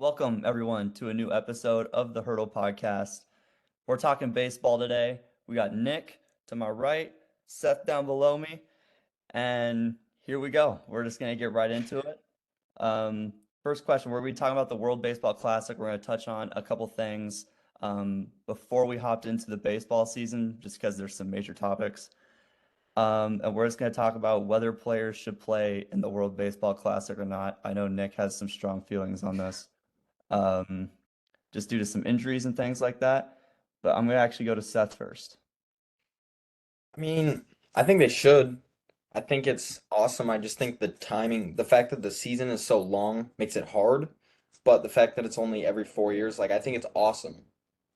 Welcome, everyone, to a new episode of the Hurdle Podcast. We're talking baseball today. We got Nick to my right, Seth down below me, and here we go. We're just going to get right into it. Um, First question, we're going to be talking about the World Baseball Classic. We're going to touch on a couple things before we hopped into the baseball season, just because there's some major topics. And we're just going to talk about whether players should play in the World Baseball Classic or not. I know Nick has some strong feelings on this. Um, just due to some injuries and things like that. But I'm gonna actually go to Seth first. I mean, I think they should. I think it's awesome. I just think the timing, the fact that the season is so long makes it hard, but the fact that it's only every 4 years, I think it's awesome.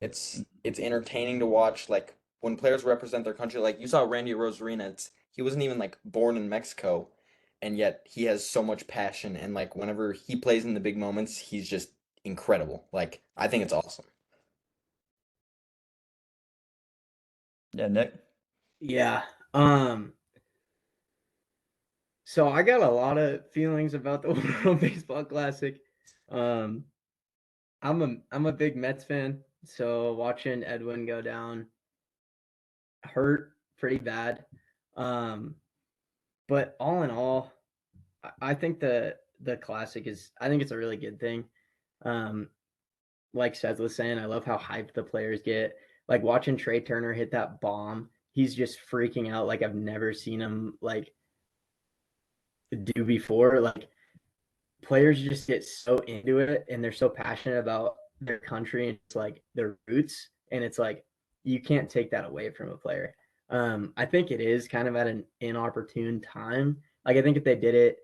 It's entertaining to watch. Like when players represent their country, like you saw Randy Rosarina, he wasn't even like born in Mexico, and yet he has so much passion and like whenever he plays in the big moments, he's just incredible. Like I think it's awesome. Yeah, Nick. Yeah. Um, so I got a lot of feelings about the World Baseball Classic. Um, I'm a big Mets fan, so watching Edwin go down hurt pretty bad. Um, but all in all, I think the classic is I think it's a really good thing. Um, like Seth was saying, I love how hyped the players get. Like watching Trey Turner hit that bomb, he's just freaking out like I've never seen him do before. Like players just get so into it and they're so passionate about their country and it's like their roots. And it's like you can't take that away from a player. I think it is kind of at an inopportune time. Like I think if they did it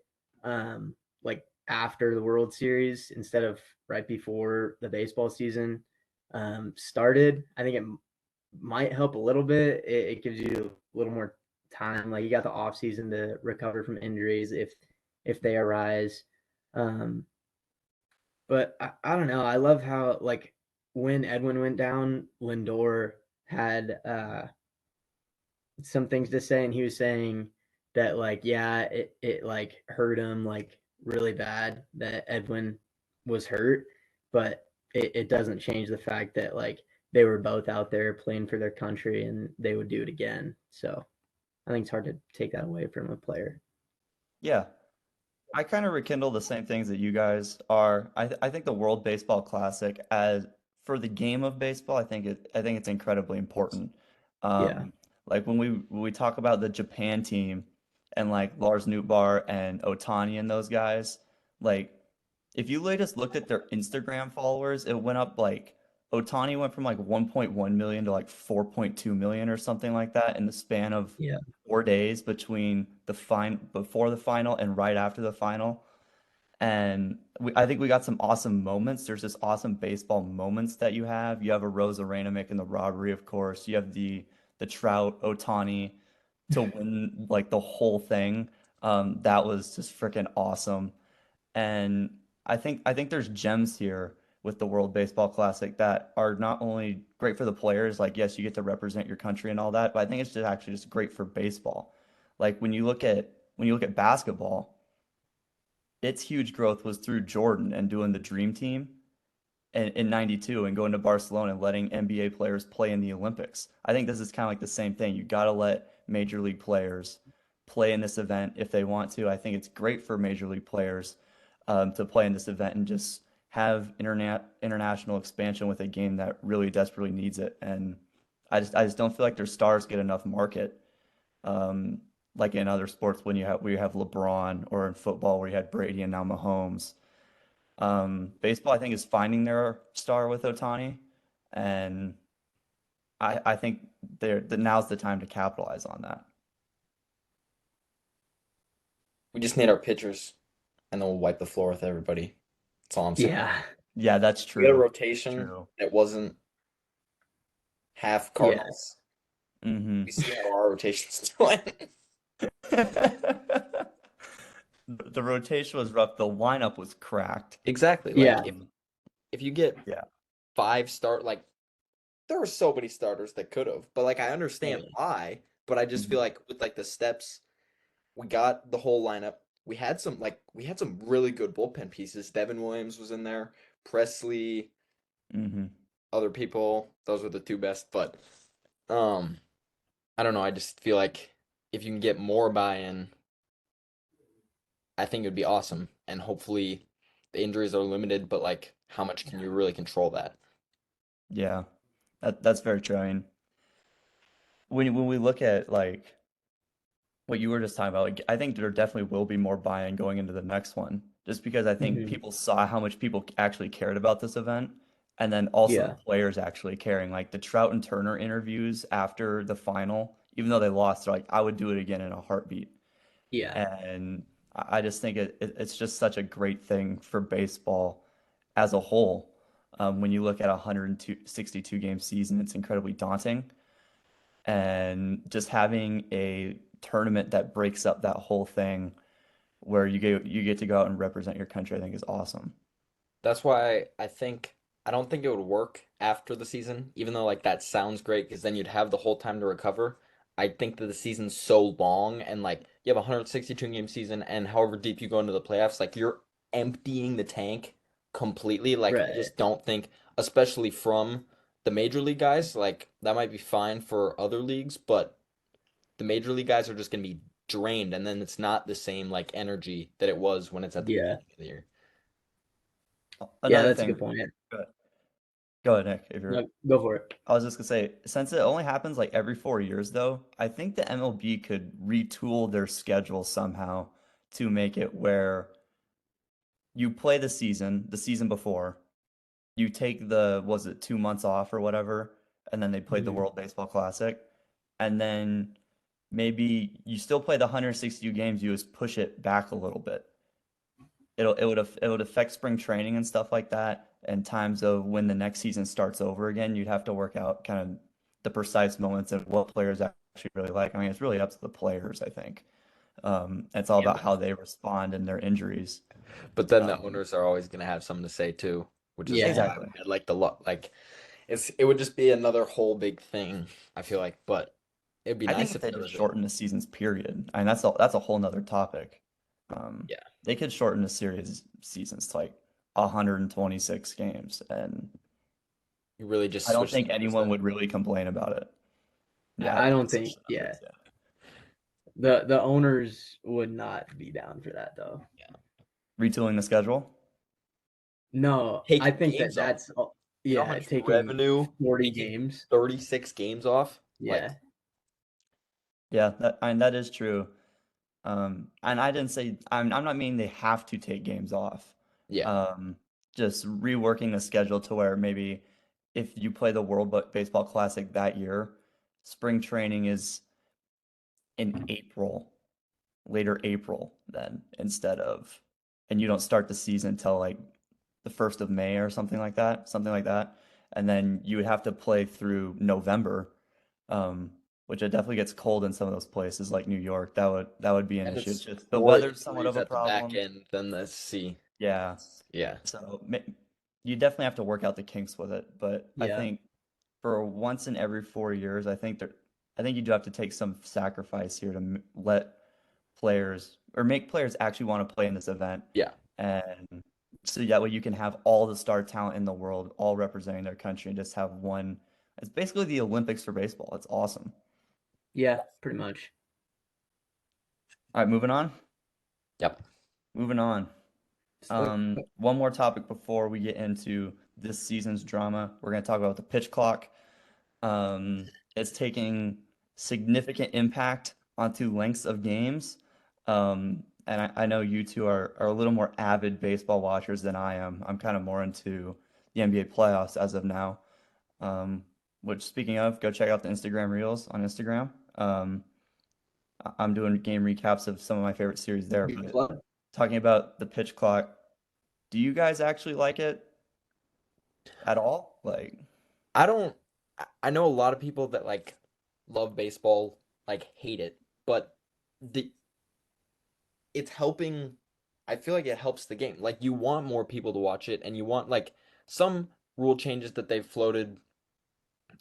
like after the World Series instead of right before the baseball season started, I think it might help a little bit. It gives you a little more time. Like you got the off season to recover from injuries if they arise. Um, but I don't know. I love how like when Edwin went down, Lindor had some things to say, and he was saying that like yeah, it like hurt him like really bad that Edwin was hurt, but it doesn't change the fact that like they were both out there playing for their country and they would do it again. So I think it's hard to take that away from a player. Yeah, I kind of rekindle the same things that you guys are. I think the World Baseball Classic, as for the game of baseball, I think it's incredibly important. Yeah. Um, like when we talk about the Japan team and like Lars Nootbaar and Otani and those guys, like if you just looked at their Instagram followers, it went up like Otani went from like 1.1 million to like 4.2 million or something like that in the span of Yeah. 4 days between before the final and right after the final. And I think we got some awesome moments. There's just awesome baseball moments that you have. You have a Rosarena making the robbery, of course. You have the Trout Otani to win like the whole thing. That was just freaking awesome. And I think there's gems here with the World Baseball Classic that are not only great for the players, like yes, you get to represent your country and all that, but I think it's just actually just great for baseball. Like when you look at basketball, its huge growth was through Jordan and doing the Dream Team in 92 and going to Barcelona and letting NBA players play in the Olympics. I think this is kind of like the same thing. You got to let major league players play in this event if they want to. I think it's great for major league players to play in this event and just have international expansion with a game that really desperately needs it. And I just don't feel like their stars get enough market. Um, like in other sports when you have LeBron, or in football where you had Brady and now Mahomes. Baseball, I think, is finding their star with Otani, and I think now's the time to capitalize on that. We just need our pitchers and then we'll wipe the floor with everybody. That's all I'm saying. Yeah. Yeah, that's We had a true. That's rotation true. that wasn't half Yeah. Cardinals. Hmm. We see how our rotation's doing. The rotation was rough. The lineup was cracked. Exactly. Like Yeah. if you get Yeah. like there were so many starters that could have, but like I Oh understand yeah. why, but I just feel Mhm. like with like the steps, we got the whole lineup. We had some really good bullpen pieces. Devin Williams was in there. Presley, Hmm. other people. Those were the two best, but um, I don't know. I just feel like if you can get more buy-in, I think it would be awesome. And hopefully the injuries are limited, but like how much can you really control that? Yeah, that's very true. I mean, when we look at like what you were just talking about, like, I think there definitely will be more buy-in going into the next one, just because I think Hmm. people saw how much people actually cared about this event, and then also the Yeah. players actually caring. Like the Trout and Turner interviews after the final, even though they lost, they're like, I would do it again in a heartbeat. Yeah. And I just think it's just such a great thing for baseball as a whole. When you look at a 162 game season, it's incredibly daunting. And just having a tournament that breaks up that whole thing where you get to go out and represent your country, I think is awesome. That's why I don't think it would work after the season, even though like that sounds great because then you'd have the whole time to recover. I think that the season's so long and like you have a 162 game season and however deep you go into the playoffs, like you're emptying the tank completely. Like I Right. just don't think, especially from the major league guys, like that might be fine for other leagues, but the major league guys are just gonna be drained and then it's not the same like energy that it was when it's at the Yeah. beginning of the year. Yeah, Another that's a thing, good point. go ahead, Nick, if you're No, go for it. I was just gonna say, since it only happens like every 4 years, though, I think the MLB could retool their schedule somehow to make it where you play the season before, you take was it 2 months off or whatever, and then they played the Hmm. World Baseball Classic, and then maybe you still play the 162 games, you just push it back a little bit. It would affect spring training and stuff like that, and times of when the next season starts over again, you'd have to work out kind of the precise moments of what players actually really like. I mean, it's really up to the players, I think. It's all Yeah. about how they respond and their injuries. But then the Um, owners are always going to have something to say too, which is Yeah. why exactly. I'd like the lot. Like it would just be another whole big thing. I feel like, but it'd be I think nice if if they there just was a shorten the season's period, I mean that's a whole nother topic. yeah. They could shorten the series seasons to like 126 games, and You really just I don't switch the think numbers anyone then. would really complain about it. Yeah, I you don't could switch think. the Yeah. numbers. Yeah. The owners would not be down for that though. Yeah. Retooling the schedule. No, I Taking think that games off. that's You know how yeah, much taking revenue 40 taking games. 36 games off? Like Yeah. Yeah, that is true. And I didn't say I'm not meaning they have to take games off. yeah. Um, just reworking the schedule to where maybe if you play the Baseball Classic that year, spring training is in April, later April then instead of, and you don't start the season until like the 1st of May or something like that. And then you would have to play through November, um, which it definitely gets cold in some of those places like New York. That would be an And issue. It's it's just the more weather's somewhat injuries of a at the back problem. end than the C. Yeah. Yeah. So you definitely have to work out the kinks with it. But I Yeah. think for once in every 4 years, I think you do have to take some sacrifice here to let players or make players actually want to play in this event. Yeah. And so that way you can have all the star talent in the world all representing their country and just have one. It's basically the Olympics for baseball. It's awesome. Yeah, pretty much. All right, moving on. Yep. Moving on. So, One more topic before we get into this season's drama. We're going to talk about the pitch clock. It's taking significant impact onto lengths of games. And I know you two are a little more avid baseball watchers than I am. I'm kind of more into the NBA playoffs as of now. Um, which, speaking of, go check out the Instagram Reels on Instagram. I'm doing game recaps of some of my favorite series there. But talking about the pitch clock, do you guys actually like it at all? Like, I don't I know a lot of people that like love baseball, like hate it, but the it's helping. I feel like it helps the game. Like you want more people to watch it and you want like some rule changes that they've floated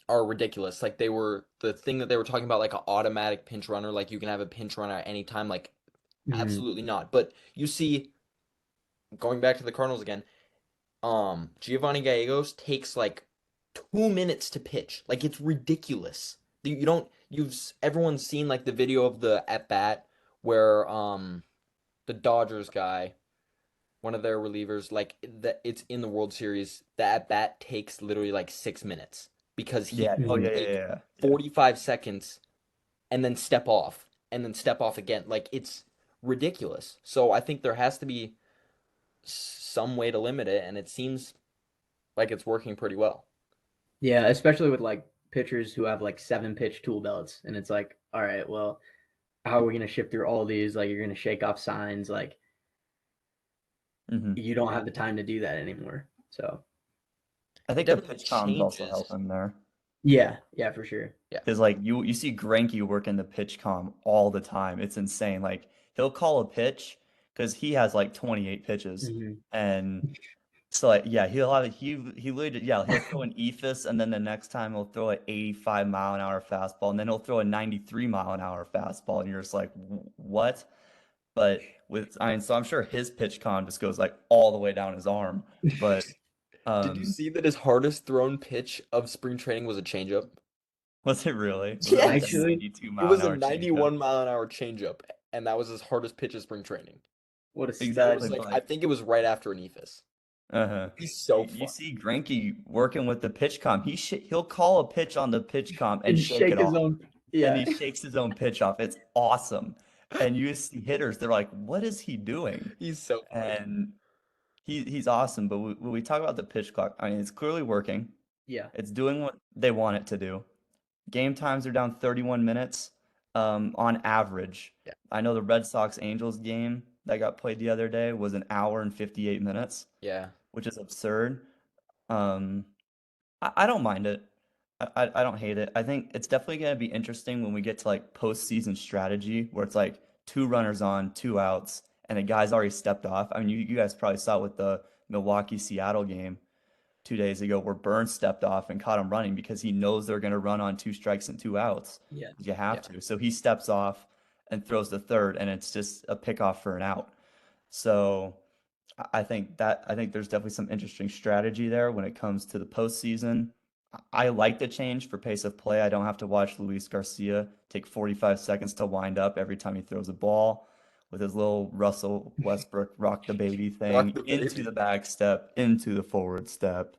are ridiculous. Like they were the thing that they were talking about like an automatic pinch runner, like you can have a pinch runner at any time, like mhm. absolutely not. But you see going back to the Cardinals again, Giovanni Gallegos takes like 2 minutes to pitch. Like it's ridiculous. You don't everyone's seen like the video of the at bat where the Dodgers guy, one of their relievers, like it's in the World Series, the at bat takes literally like 6 minutes because he Yeah. Oh will yeah, Mhm. yeah, take yeah. Yeah. 45 seconds and then step off and then step off again. Like it's ridiculous. So I think there has to be some way to limit it, and it seems like it's working pretty well. Yeah, especially with like pitchers who have like 7 pitch tool belts, and it's like, all right, well, how are we gonna shift through all these? Like, you're gonna shake off signs, like Hmm. you don't have the time to do that anymore. So I It think the definitely pitch comms also changes. help him there. yeah, for sure. Yeah. Because like you see Greinke working the pitch comm all the time. It's insane. Like he'll call a pitch because he has like 28 pitches, Hmm. and so like yeah, he literally yeah he'll throw an ephus, and then the next time he'll throw an 85-mile-an-hour fastball, and then he'll throw a 93-mile-an-hour fastball, and you're just like what? But with I mean, so I'm sure his pitch comm just goes like all the way down his arm. But Did you um, see that his hardest thrown pitch of spring training was a changeup? was it really? Was it like a Yes. Actually, ninety-two It mile an was a hour changeup? 91 mile an hour changeup, and that was his hardest pitch of spring training. what a It stud. was Exactly, like but I like think it was right after an ephus. uh-huh. He's so You funny. see Greinke working with the pitch comp. He'll call a pitch on the pitch comp and And shake shake it his off, own. and Yeah. he shakes his own pitch off. It's awesome. And you see hitters, they're like, "What is he doing?" He's so funny. And he's awesome. But when we talk about the pitch clock, I mean, it's clearly working. Yeah. It's doing what they want it to do. Game times are down 31 minutes, on average. Yeah. I know the Red Sox Angels game that got played the other day was an hour and 58 minutes, Yeah. which is absurd. Um, I don't mind it. I don't hate it. I think it's definitely going to be interesting when we get to like postseason strategy where it's like two runners on, two outs, and the guy's already stepped off. I mean, you guys probably saw it with the Milwaukee Seattle game 2 days ago where Burns stepped off and caught him running because he knows they're going to run on two strikes and two outs. Yeah. You have Yeah. to. So he steps off and throws the third, and it's just a pickoff for an out. So I think there's definitely some interesting strategy there when it comes to the postseason. I like the change for pace of play. I don't have to watch Luis Garcia take 45 seconds to wind up every time he throws a ball with his little Russell Westbrook rock the baby Rock thing the into baby. the back step, into the forward step,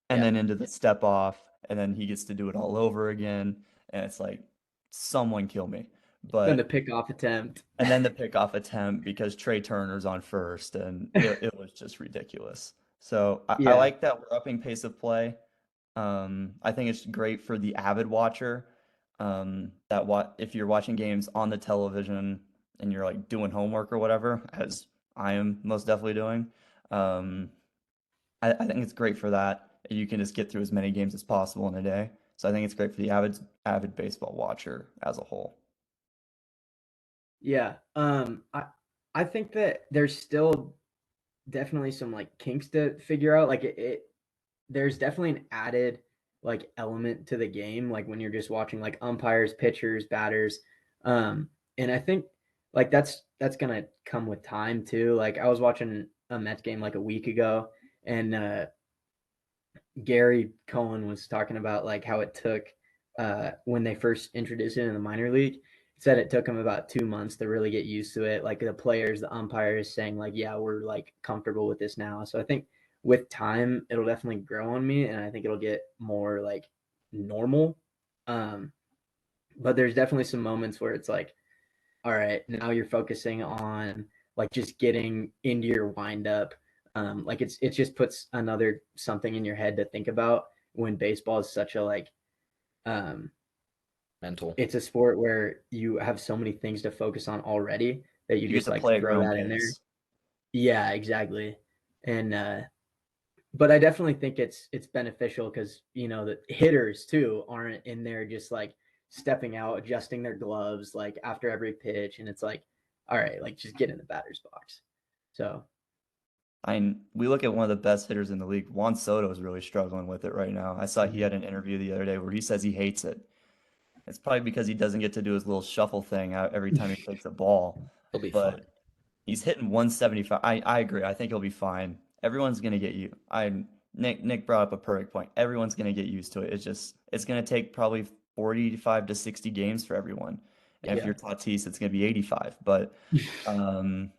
and Yeah. then into the step off, and then he gets to do it all over again. And it's like, someone kill me. Then the But pickoff attempt. and then the pickoff attempt because Trey Turner's on first, and it was just ridiculous. So I Yeah. like that we're upping pace of play. I think it's great for the avid watcher. That what if you're watching games on the television and you're like doing homework or whatever, as I am most definitely doing. Um, I think it's great for that. You can just get through as many games as possible in a day. So I think it's great for the avid baseball watcher as a whole. Yeah. I think that there's still definitely some like kinks to figure out. Like there's definitely an added like element to the game, like when you're just watching like umpires, pitchers, batters. And I think like that's gonna come with time too. Like I was watching a Mets game like a week ago, and Gary Cohen was talking about like how it took when they first introduced it in the minor league. He said it took him about 2 months to really get used to it. Like the players, the umpires saying like, yeah, we're like comfortable with this now. So I think with time, it'll definitely grow on me, and I think it'll get more like normal. Um, but there's definitely some moments where it's like, all right, now you're focusing on like just getting into your wind up. Like it just puts another something in your head to think about when baseball is such a like um Mental. it's a sport where you have so many things to focus on already that you You get just to like play at your throw own that in there. pace. Yeah, exactly. And but I definitely think it's beneficial because the hitters too aren't in there just like stepping out, adjusting their gloves like after every pitch, and it's like, all right, like just get in the batter's box. So I mean, we look at one of the best hitters in the league. Juan Soto is really struggling with it right now. I saw he had an interview the other day where he says he hates it. It's probably because he doesn't get to do his little shuffle thing every time he takes a ball. He'll be fine. But he's hitting 175. I agree. I think he'll be fine. everyone's gonna get you. Nick brought up a perfect point. Everyone's gonna get used to it. It's gonna take probably 45 to 60 games for everyone. And if Yeah. you're Tatis, it's gonna be 85. But um,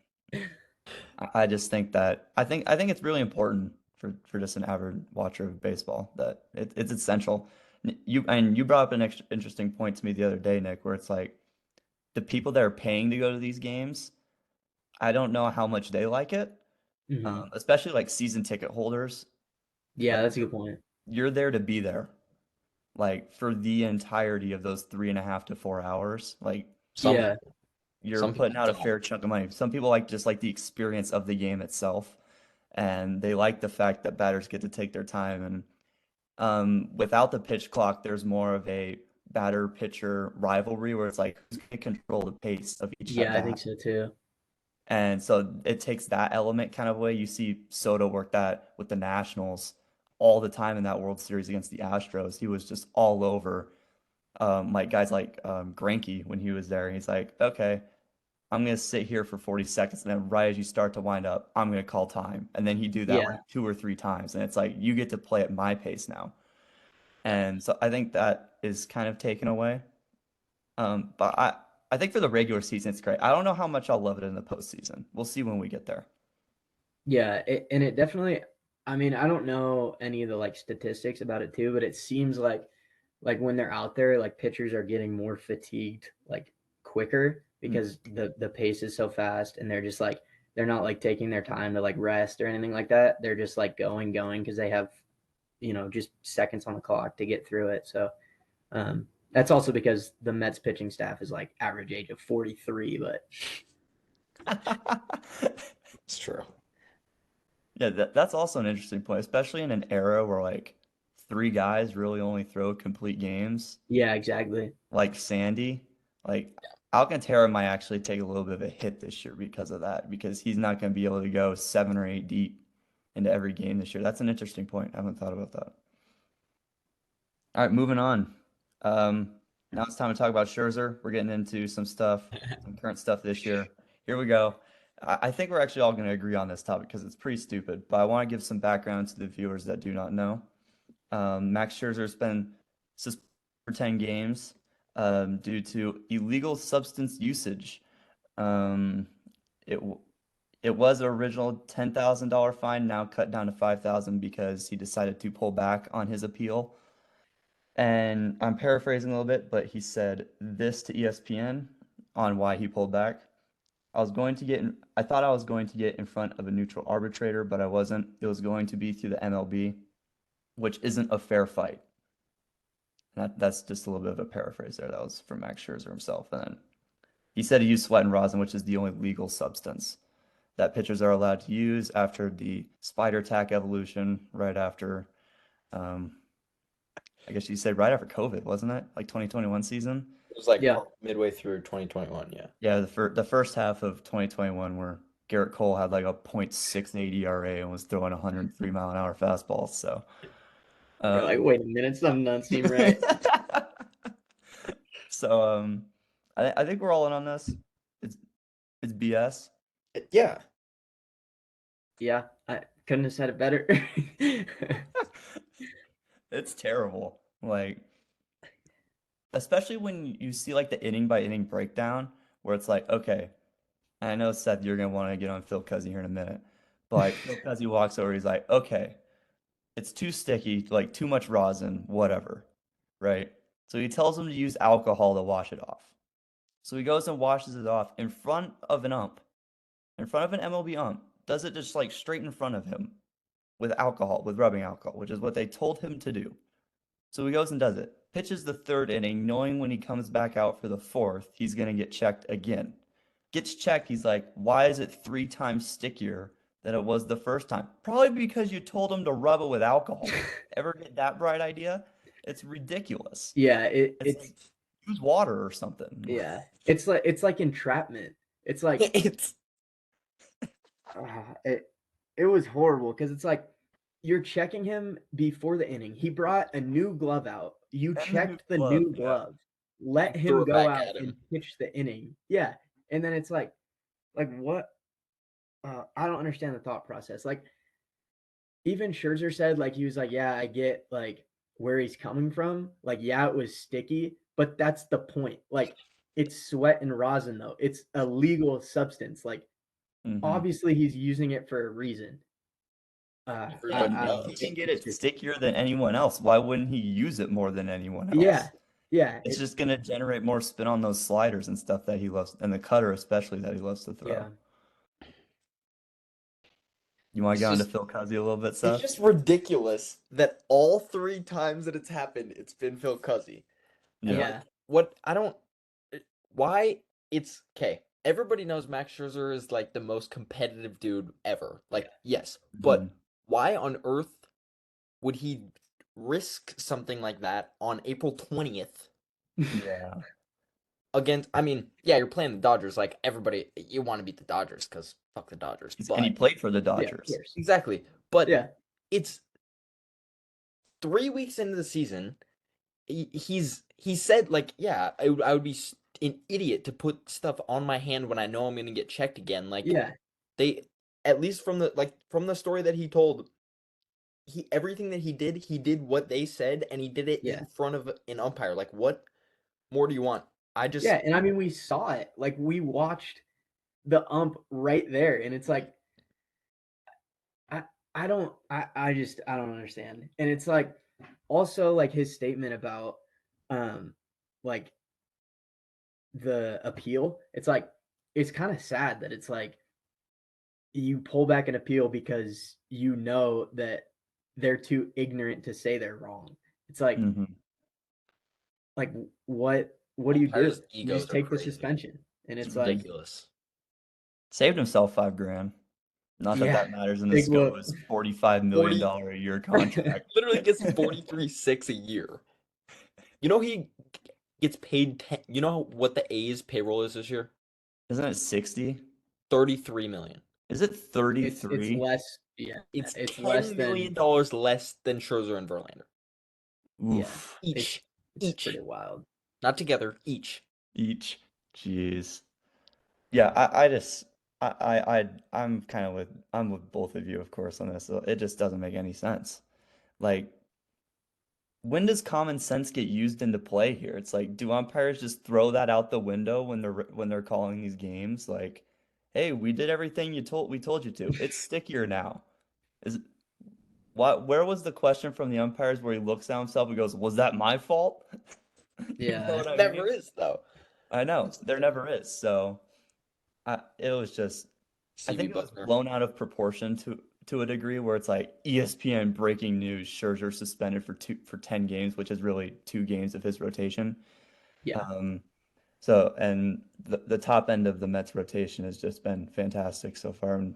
I just think that I think it's really important for just an avid watcher of baseball that it's essential. You brought up an interesting point to me the other day, Nick, where it's like the people that are paying to go to these games, I don't know how much they like it, Hmm. especially like season ticket holders. Yeah, Like that's a good point. you're there to be there, like for the entirety of those 3.5 to 4 hours. Like Some Yeah. people, you're some people putting out a don't. fair chunk of money. Some people like just like the experience of the game itself, and they like the fact that batters get to take their time. And without the pitch clock, there's more of a batter pitcher rivalry where it's like who's going to control the pace of each at Yeah, I think bat. so too. And so it takes that element kind of away. You see Soto work that with the Nationals all the time in that World Series against the Astros. He was just all over like guys like Greinke when he was there. He's like, okay, I'm gonna sit here for 40 seconds, and then right as you start to wind up, I'm gonna call time. And then he'd do that Yeah. like 2 or 3 times, and it's like you get to play at my pace now. And so I think that is kind of taken away. But I think for the regular season, it's great. I don't know how much I'll love it in the postseason. We'll see when we get there. Yeah, and it definitely, I mean, I don't know any of the like statistics about it too, but it seems like when they're out there, like pitchers are getting more fatigued like quicker Mm. because the pace is so fast and they're just like they're not like taking their time to like rest or anything like that. They're just like going because they have, just seconds on the clock to get through it. So that's also because the Mets pitching staff is like average age of 43, but It's true. Yeah, that's also an interesting point, especially in an era where like three guys really only throw complete games, yeah, exactly. like Sandy. Like Alcantara might actually take a little bit of a hit this year because of that, because he's not going to be able to go 7 or 8 deep into every game this year. That's an interesting point. I haven't thought about that. All right, moving on. Um, Now it's time to talk about Scherzer. We're getting into some stuff, some current stuff this year. Here we go. I think we're actually all going to agree on this topic because it's pretty stupid, but I want to give some background to the viewers that do not know. Max Scherzer's been suspended for 10 games due to illegal substance usage. Um, it w- it was an original $10,000 fine, now cut down to 5,000 because he decided to pull back on his appeal. And I'm paraphrasing a little bit, but he said this to ESPN on why he pulled back. I thought I was going to get in front of a neutral arbitrator, but I wasn't. It was going to be through the MLB, which isn't a fair fight. That's just a little bit of a paraphrase there. That was from Max Scherzer himself. And then he said he used sweat and rosin, which is the only legal substance that pitchers are allowed to use after the spider tack evolution, right after um, I guess you said right after COVID, wasn't it? Like 2021 season? It was like Yeah. midway through 2021. Yeah. Yeah, the first half of 2021 where Garrett Cole had like a .68 ERA and was throwing 103-mile-an-hour fastballs. So, You're like, um, wait a minute, something doesn't seem right. so I think we're all in on this. It's it's BS. Yeah. Yeah, I couldn't have said it better. It's terrible. Like, especially when you see like the inning by inning breakdown where it's like, okay, and I know Seth, you're gonna want to get on Phil Cuzzy here in a minute, but like Phil Cuzzy walks over, he's like, okay, it's too sticky, like too much rosin, whatever, right? So he tells him to use alcohol to wash it off. So he goes and washes it off in front of an ump, in front of an MLB ump, does it just like straight in front of him with alcohol, with rubbing alcohol, which is what they told him to do. So he goes and does it. Pitches the third inning, knowing when he comes back out for the fourth, he's going to get checked again. Gets checked, he's like, why is it 3 times stickier than it was the first time? Probably because you told him to rub it with alcohol. Ever get that bright idea? It's ridiculous. Yeah, It's like use water or something. yeah, it's like entrapment. It's like It's it was horrible because it's like you're checking him before the inning. He brought a new glove out. You And the new checked the glove, new yeah. glove. Let threw him it go back out at and him. pitch the inning. Yeah, and then it's like what? I don't understand the thought process. Like even Scherzer said, like, he was like, yeah, I get like where he's coming from. Like, yeah, it was sticky, but that's the point. Like, it's sweat and rosin, though. It's a legal substance. Like, Hmm. obviously, he's using it for a reason. Yeah, Everybody I if don't he know. does. can get It's it just, stickier than anyone else, why wouldn't he use it more than anyone yeah, else? yeah, It's just gonna generate more spin on those sliders and stuff that he loves, and the cutter especially that he loves to throw. yeah, You want to It's go into just Phil Cuzzy a little bit, it's Seth? just ridiculous that all 3 times that it's happened, it's been Phil Cuzzy. And Yeah. yeah, like what I don't why it's okay. Everybody knows Max Scherzer is like the most competitive dude ever. Like, yes, Hmm. but why on earth would he risk something like that on April 20th Yeah. against I mean, yeah, you're playing the Dodgers, like everybody you want to beat the Dodgers cuz fuck the Dodgers. And he But played for the yeah, of Dodgers. course. exactly. But Yeah, it's 3 weeks into the season. He said like, yeah, I would be an idiot to put stuff on my hand when I know I'm going to get checked again. Like yeah, they at least from the story that he told, he everything that he did what they said and he did it yeah, in front of an umpire. Like what more do you want? I just yeah. And I mean, we saw it. Like, we watched the ump right there, and it's like, I I don't understand. And it's like also like his statement about um like the appeal. It's like it's kind of sad that it's like you pull back an appeal because you know that they're too ignorant to say they're wrong. It's Hmm. like what do you do? umpires' You just egos are take the crazy. suspension. And It's it's like, ridiculous. Saved himself 5 grand. Not that yeah, that matters in the big scope of whoop. his $45 million 40 a year contract. literally gets 43.6 a year. You know he gets paid you know what the A's payroll is this year? Isn't it 60? 33 million. Is it It's 33? less, yeah, It's it's less $10 than, million dollars less than Scherzer and Verlander. yeah, Oof. it's Each. it's Each. pretty wild. Not together, each. Each. Jeez. Yeah, I just I'm kind of I'm with both of you, of course, on this. So it just doesn't make any sense. Like, when does common sense get used into play here? It's like, do umpires just throw that out the window when they're calling these games? Like, hey, we did everything we told you to. It's stickier now. Is what where was the question from the umpires where he looks at himself and goes, "Was that my fault?" You know Yeah. what I Never mean? is, though. I know. It's There never is. So, it was just I CB think it was Buckner. blown out of proportion to a degree where it's like ESPN breaking news: Scherzer suspended for 10 games, which is really 2 games of his rotation. Yeah. Um, so and the top end of the Mets rotation has just been fantastic so far. And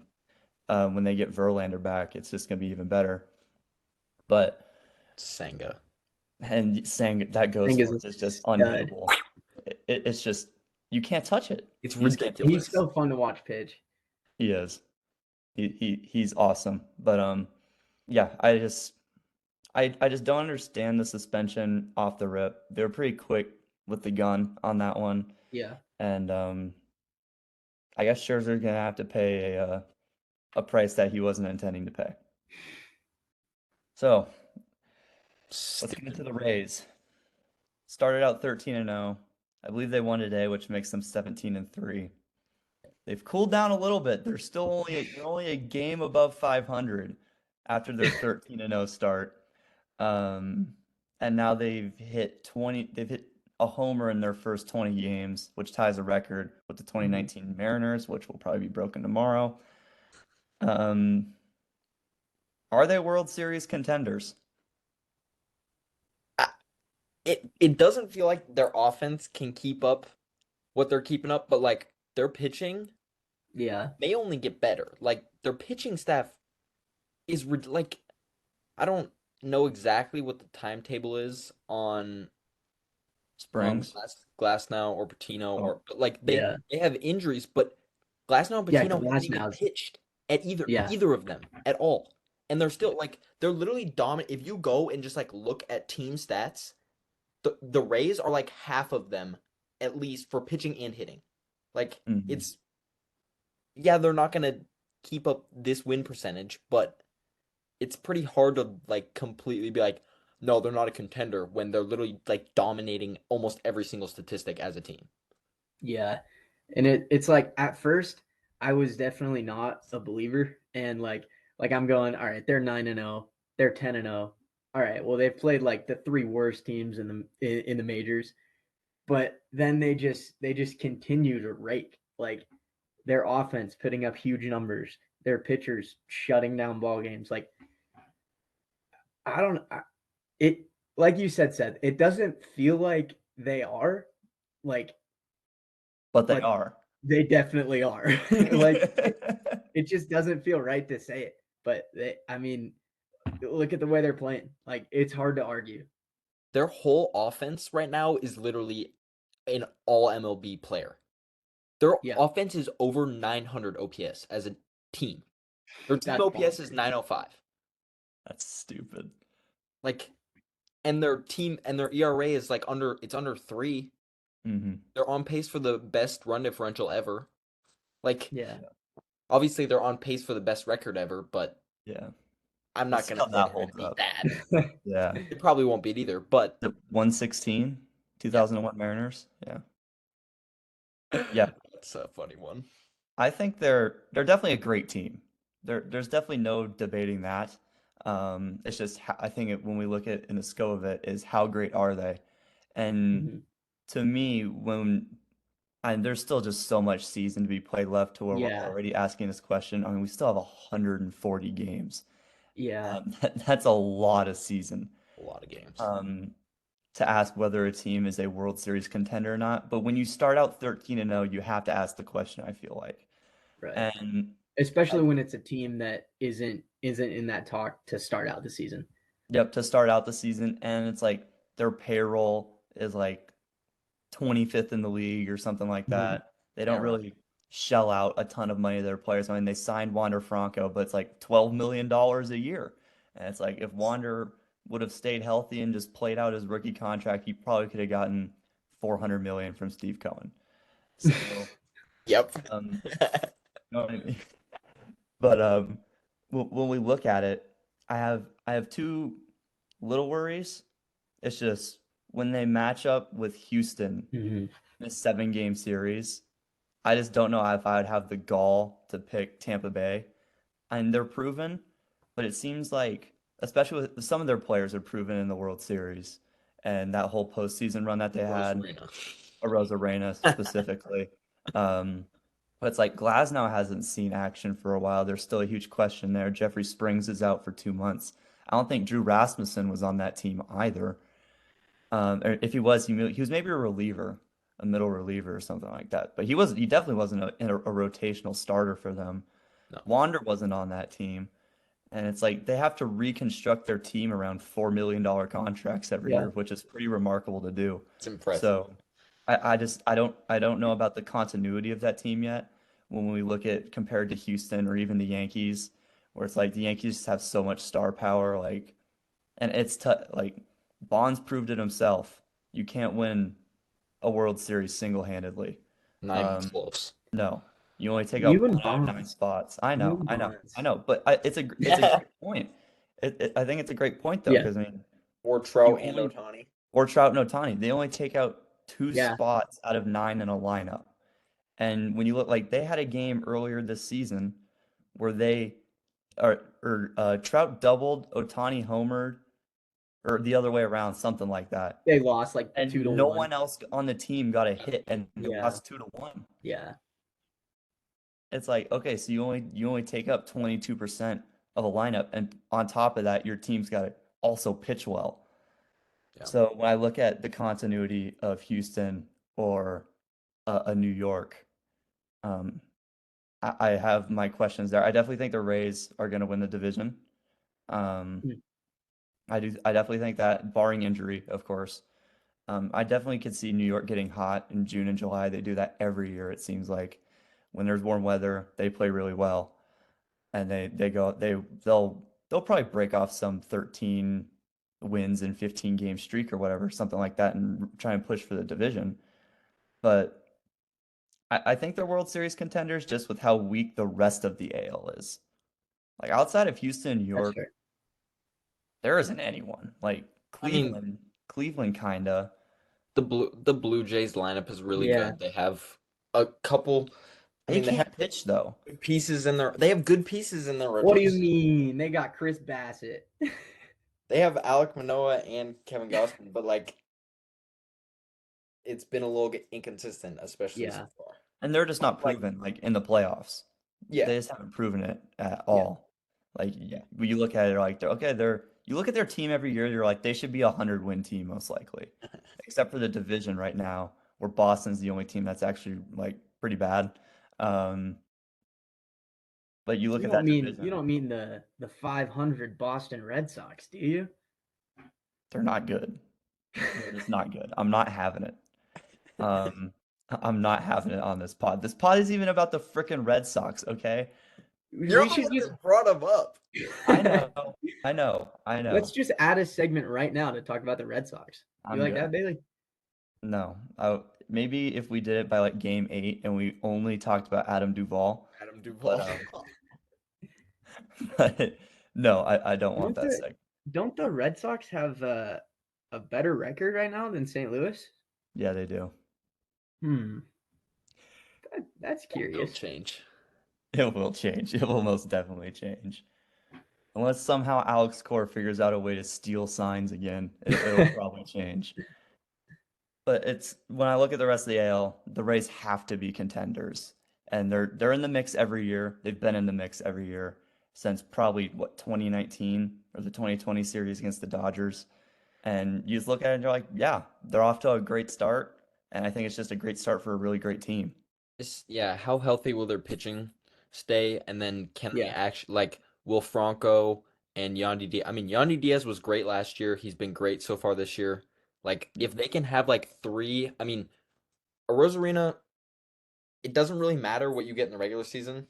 when they get Verlander back, it's just gonna be even better. But Senga. and saying that I goes think is a towards is just stud. unhittable. It's just you can't touch it. It's He's ridiculous. so fun to watch pitch. He is. He's awesome. But yeah, I just don't understand the suspension off the rip. They were pretty quick with the gun on that one, Yeah. and I guess Scherzer's gonna have to pay a price that he wasn't intending to pay. So let's get into Stupid. the Rays. Started out 13-0. I believe they won today, which makes them 17-3. They've cooled down a little bit. They're only a game above 500 after their 13-0 start. Um, and now they've hit a homer in their first 20 games, which ties a record with the Mhm. 2019 Mariners, which will probably be broken tomorrow. Um, are they World Series contenders? I- It doesn't feel like their offense can keep up what they're keeping up, but like their pitching Yeah. may only get better. Like their pitching staff is like I don't know exactly what the timetable is on Springs? Glass now or Patino Oh, or but like Yeah. they have injuries, but Glass now and Yeah. Patino haven't Glass even now's, pitched at yeah. either of them at all. And they're still like they're literally dominant. If you go and just like look at team stats, the Rays are like half of them at least for pitching and hitting. Like mhm. it's yeah, they're not gonna keep up this win percentage, but it's pretty hard to like completely be like, no, they're not a contender when they're literally like dominating almost every single statistic as a team. Yeah. And it's like at first I was definitely not a believer and like I'm going, all right, they're 9-0, they're 10-0. All right, well they've played like the three worst teams in the majors, but then they just continue to rake. Like their offense putting up huge numbers, their pitchers shutting down ball games. Like I don't it like you said, Seth, it doesn't feel like they are like, But they but are. they definitely are. Like it just doesn't feel right to say it, but I mean, look at the way they're playing. Like it's hard to argue. Their whole offense right now is literally an all MLB player. Their Yeah, offense is over 900 OPS as a team. Their team that's OPS is bonkers. 905. That's stupid. Like, and their ERA is like under 3. Mm-hmm. They're on pace for the best run differential ever. Like, Yeah, obviously they're on pace for the best record ever, but Yeah. I'm We'll not see gonna how say that they're gonna holds beat up. that. Yeah. It probably won't beat either, but The 116, yeah. 2001 Mariners. Yeah. Yeah. That's a funny one. I think they're definitely a great team. There's definitely no debating that. It's just I think when we look at in the scope of it is how great are they? And Mhm. to me, and there's still just so much season to be played left to where we're Yeah, already asking this question. I mean, we still have 140 games. yeah, That's a lot of season. A lot of games. Um, to ask whether a team is a World Series contender or not. But when you start out 13-0, you have to ask the question, I feel like. right. And Especially I, when it's a team that isn't in that talk to start out the season. yep, to start out the season, and it's like their payroll is like 25th in the league or something like Mhm. that. They Yeah, don't right. really shell out a ton of money to their players. I mean, they signed Wander Franco, but it's like $12 million a year. And it's like if Wander would have stayed healthy and just played out his rookie contract, he probably could have gotten 400 million from Steve Cohen. So, Yep. um, you know what I mean? But when we look at it, I have two little worries. It's just when they match up with Houston Mhm. in a 7-game series, I just don't know if I would have the gall to pick Tampa Bay. And they're proven, but it seems like, especially with some of their players are proven in the World Series and that whole postseason run that they had, Rosarina. Arozarena specifically. Um, but it's like Glasnow hasn't seen action for a while. There's still a huge question there. Jeffrey Springs is out for 2 months. I don't think Drew Rasmussen was on that team either. Or if he was, he was maybe a reliever, a middle reliever or something like that. But he definitely wasn't a rotational starter for them. No, Wander wasn't on that team. And it's like they have to reconstruct their team around $4 million contracts every Yeah. year, which is pretty remarkable to do. it's impressive. So I don't know about the continuity of that team yet. When we look at compared to Houston or even the Yankees, where it's like the Yankees just have so much star power, like, and it's like Bonds proved it himself. You can't win a World Series single-handedly. Not even Um, close. no, you only take up You and one out of nine Bonds. spots. I You know, and I know, Bonds. I know. But it's a great point. I think it's a great point though, Yeah. because I mean, Or you Trout and only Otani. or Trout and Ohtani, they only take out two Yeah. spots out of nine in a lineup. And when you look like they had a game earlier this season where they Trout doubled, Ohtani homered, or the other way around, something like that. They lost like And 2 to no 1. one else on the team got a hit, and they Yeah. lost 2-1. Yeah. It's like, okay, so you only take up 22% of a lineup, and on top of that, your team's got to also pitch well. Yeah. So when I look at the continuity of Houston or a New York, um, I have my questions there. I definitely think the Rays are going to win the division. Um, Mm. I definitely think that, barring injury, of course. I definitely could see New York getting hot in June and July. They do that every year, it seems like. When there's warm weather, they play really well, and they'll probably break off some 13 wins and 15 game streak or whatever, something like that, and try and push for the division. But I think they're World Series contenders just with how weak the rest of the AL is. Like outside of Houston and New That's York, fair. There isn't anyone. Like I mean, Cleveland kinda. the Blue Jays lineup is really Yeah. good. They have a couple. I They mean, they have can't pitch though. good pieces in their. They have good pieces in their What do you rotation. mean? They got Chris Bassett. They have Alek Manoah and Kevin Gausman, but like it's been a little inconsistent, especially so Yeah. far. And they're just not Like, proven like in the playoffs. yeah, They just haven't proven it at Yeah. all. Like yeah. when you look at it, like they're you look at their team every year, you're like they should be a 100-win team most likely, except for the division right now, where Boston's the only team that's actually like pretty bad. Um, but you look You at don't that mean division, the 500 Boston Red Sox, do you? they're not good. They're just not good. I'm not having it. Um, I'm not having it on this pod. This pod is even about the freaking Red Sox, okay? You're We the should one just that brought him up. I know, I know. let's just add a segment right now to talk about the Red Sox. You I'm like good. that, Bailey? No, maybe if we did it by like game 8 and we only talked about Adam Duvall, Adam but Duvall. but no, I don't want Don't that the segment. don't the Red Sox have a better record right now than St. Louis? Yeah, they do. Hmm. That's It'll curious. change. It will change. It will most definitely change. Unless somehow Alex Core figures out a way to steal signs again, it'll probably change. But it's when I look at the rest of the AL, the Rays have to be contenders. And they're in the mix every year. They've been in the mix every year since probably what 2019 or the 2020 series against the Dodgers. And you just look at it and you're like, yeah, they're off to a great start. And I think it's just a great start for a really great team. Yeah, how healthy will their pitching stay? And then can they Yeah. actually like will Franco and Yandy Diaz? I mean, Yandy Diaz was great last year. He's been great so far this year. Like if they can have like three, I mean, a Rosarina, it doesn't really matter what you get in the regular season.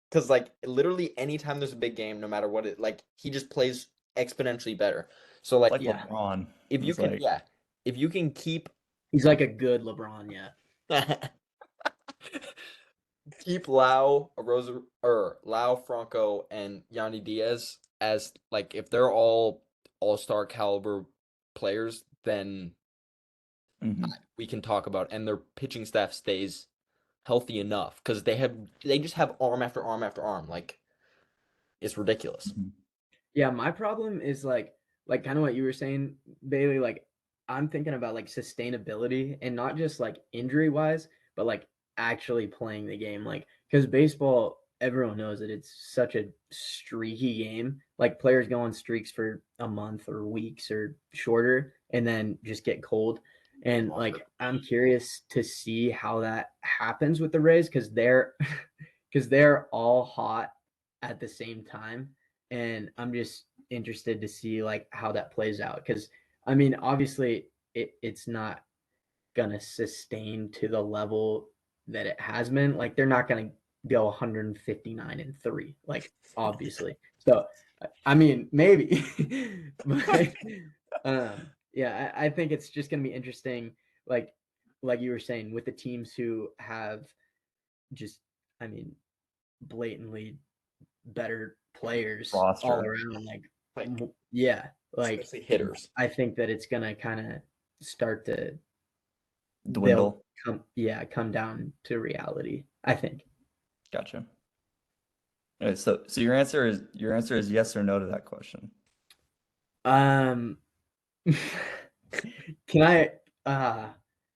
Because like literally anytime there's a big game, no matter what it like, he just plays exponentially better. So It's like like Yeah. LeBron. if you It's can like yeah, if you can keep He's like a good LeBron, yeah. keep Lau, Rosa, or Lau, Franco, and Yanni Diaz as like if they're all all-star caliber players, then mhm. we can talk about and their pitching staff stays healthy enough because they just have arm after arm after arm. Like it's ridiculous. Mhm. Yeah, my problem is like kind of what you were saying, Bailey. Like I'm thinking about like sustainability and not just like injury wise, but like actually playing the game. Like because baseball, everyone knows that it's such a streaky game. Like players go on streaks for a month or weeks or shorter, and then just get cold. And like I'm curious to see how that happens with the Rays because they're because they're all hot at the same time, and I'm just interested to see like how that plays out because I mean obviously it's not gonna sustain to the level that it has been. Like they're not gonna go 159-3, like obviously. So I mean maybe, but yeah, I think it's just gonna be interesting. Like you were saying with the teams who have just I mean blatantly better players all Roster around. Like, Like yeah, like especially hitters. I think that it's gonna kind of start to they'll dwindle. come down to reality. I think. Gotcha. Okay, so your answer is yes or no to that question. Um, can I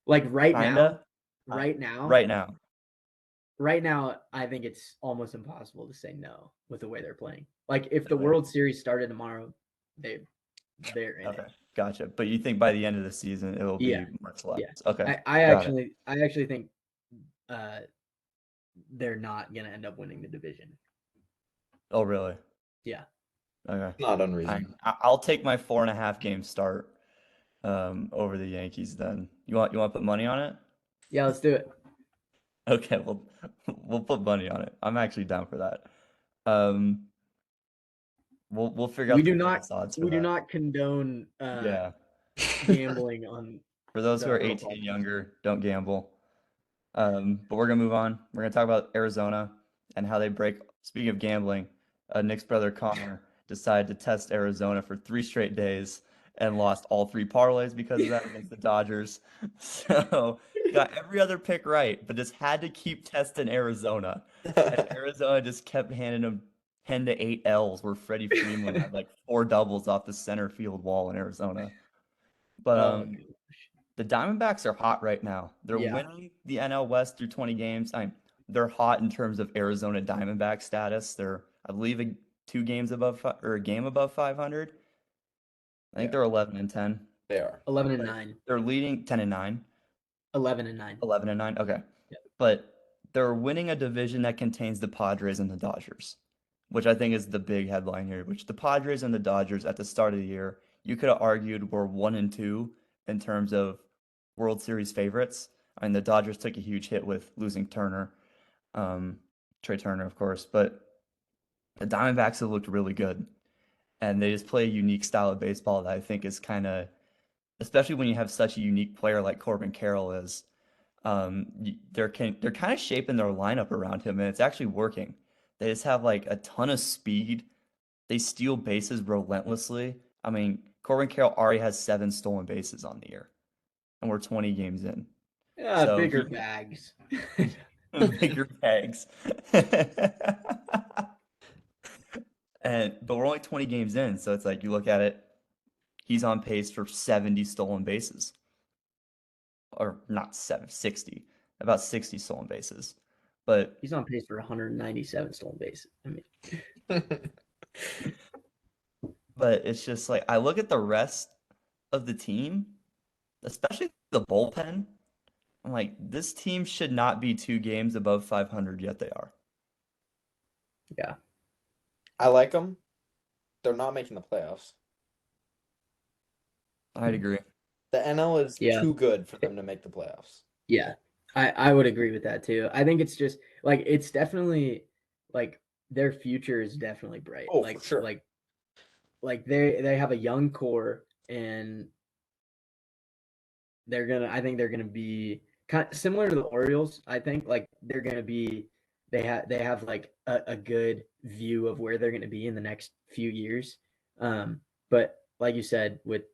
like right now, Kinda. right now, Right now. right now, I think it's almost impossible to say no with the way they're playing. Like if the Really? World Series started tomorrow, they they're in Okay. it. Gotcha. But you think by the end of the season it will Yeah, be much less. yeah. Okay. I Got it. actually think uh they're not gonna end up winning the division. Oh, really? Yeah. Okay. Not I, unreasonable. I'll take my 4.5 game start over the Yankees then. You want to put money on it? Yeah, let's do it. Okay, we'll put money on it. I'm actually down for that. Um, we'll figure We out the do not Vegas odds for we do that. not condone Yeah. gambling on For those who the are our 18 and podcast. younger, don't gamble. But we're gonna move on. We're gonna talk about Arizona and how they break. Speaking of gambling, Nick's brother Connor decided to test Arizona for 3 straight days and lost all 3 parlays because of that against the Dodgers. So got every other pick right, but just had to keep testing Arizona. And Arizona just kept handing him 10 to 8 L's where Freddie Freeman had like 4 doubles off the center field wall in Arizona. But Oh, the Diamondbacks are hot right now. They're yeah. winning the NL West through 20 games. They're hot in terms of Arizona Diamondback status. They're, I believe, 2 games above or a game above 500. I think Yeah. they're 11-10. They are. 11-9. They're leading 10-9. 11-9. 11-9. Okay. Yeah. But they're winning a division that contains the Padres and the Dodgers, which I think is the big headline here. Which the Padres and the Dodgers at the start of the year, you could have argued were 1-2 in terms of World Series favorites. I mean, the Dodgers took a huge hit with losing Turner, Trey Turner, of course, but the Diamondbacks have looked really good, and they just play a unique style of baseball that I think is kind of, especially when you have such a unique player like Corbin Carroll is. They're kind of shaping their lineup around him, and it's actually working. They just have like a ton of speed. They steal bases relentlessly. I mean, Corbin Carroll already has 7 stolen bases on the year, and we're 20 games in. Yeah, So bigger bags. bigger bags. But we're only 20 games in, so it's like you look at it, he's on pace for 70 stolen bases. Or not 60, about 60 stolen bases. But He's on pace for 197 stolen bases. I mean, but it's just like I look at the rest of the team, especially the bullpen. I'm like, this team should not be 2 games above 500, yet they are. yeah. I like them. They're not making the playoffs. I'd agree. The NL is Yeah. too good for them to make the playoffs. Yeah. I would agree with that too. I think it's just like it's definitely like their future is definitely bright. Oh, like for sure. like they have a young core, and I think they're gonna be kind of similar to the Orioles. I think like they're gonna be they have like a good view of where they're gonna be in the next few years. But like you said, with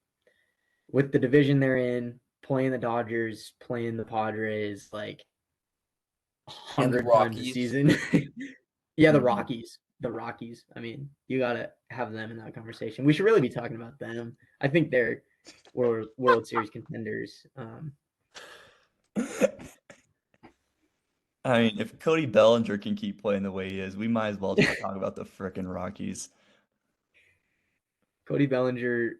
the division they're in, playing the Dodgers, playing the Padres, like And the 100 times a Rockies. season. Yeah, the Mhm. Rockies. The Rockies. I mean, you gotta have them in that conversation. We should really be talking about them. I think they're World Series contenders. I mean, if Cody Bellinger can keep playing the way he is, we might as well just talk about the frickin' Rockies. Cody Bellinger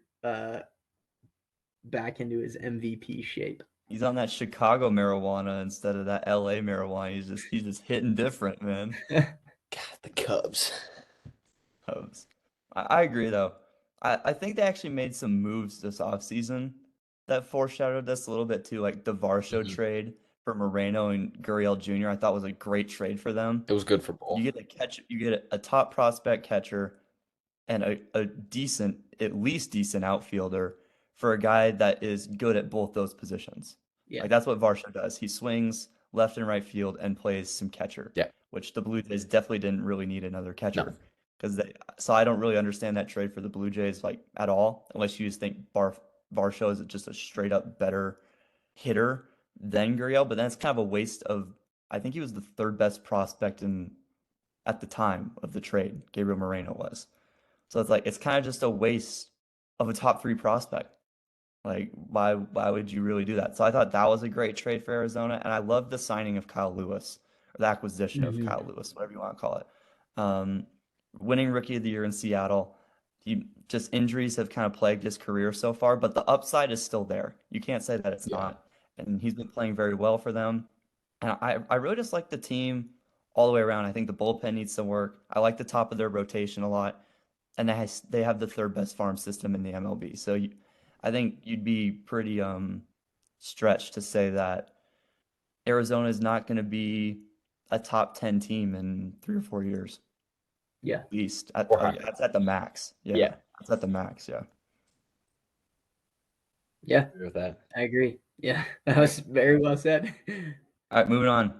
back into his MVP shape. He's on that Chicago marijuana instead of that LA marijuana. He's just hitting different, man. God, the Cubs. Cubs. I agree though. I think they actually made some moves this offseason that foreshadowed this a little bit too, like the Varsho Mhm. trade for Moreno and Gurriel Jr. I thought was a great trade for them. It was good for both. You get a top prospect catcher and a decent, at least decent outfielder for a guy that is good at both those positions. Yeah. Like that's what Varsho does. He swings left and right field and plays some catcher. Yeah. Which the Blue Jays definitely didn't really need another catcher. No. So I don't really understand that trade for the Blue Jays like at all, unless you just think Varsho is just a straight up better hitter than Gurriel. But then it's kind of a waste of. I think he was the third best prospect at the time of the trade. Gabriel Moreno was. So it's like it's kind of just a waste of a top 3 prospect. Like why would you really do that? So I thought that was a great trade for Arizona, and I love the signing of Kyle Lewis or the acquisition of Kyle Lewis, whatever you want to call it. Winning Rookie of the Year in Seattle. Just injuries have kind of plagued his career so far, but the upside is still there. You can't say that it's not. And he's been playing very well for them. And I really just like the team all the way around. I think the bullpen needs some work. I like the top of their rotation a lot. And they have the third best farm system in the MLB. So I think you'd be pretty stretched to say that Arizona is not going to be a top 10 team in 3 or 4 years. Yeah. At least. That's at the max. Yeah. That's at the max, yeah. Yeah. I agree with that. I agree. Yeah. That was very well said. All right, moving on.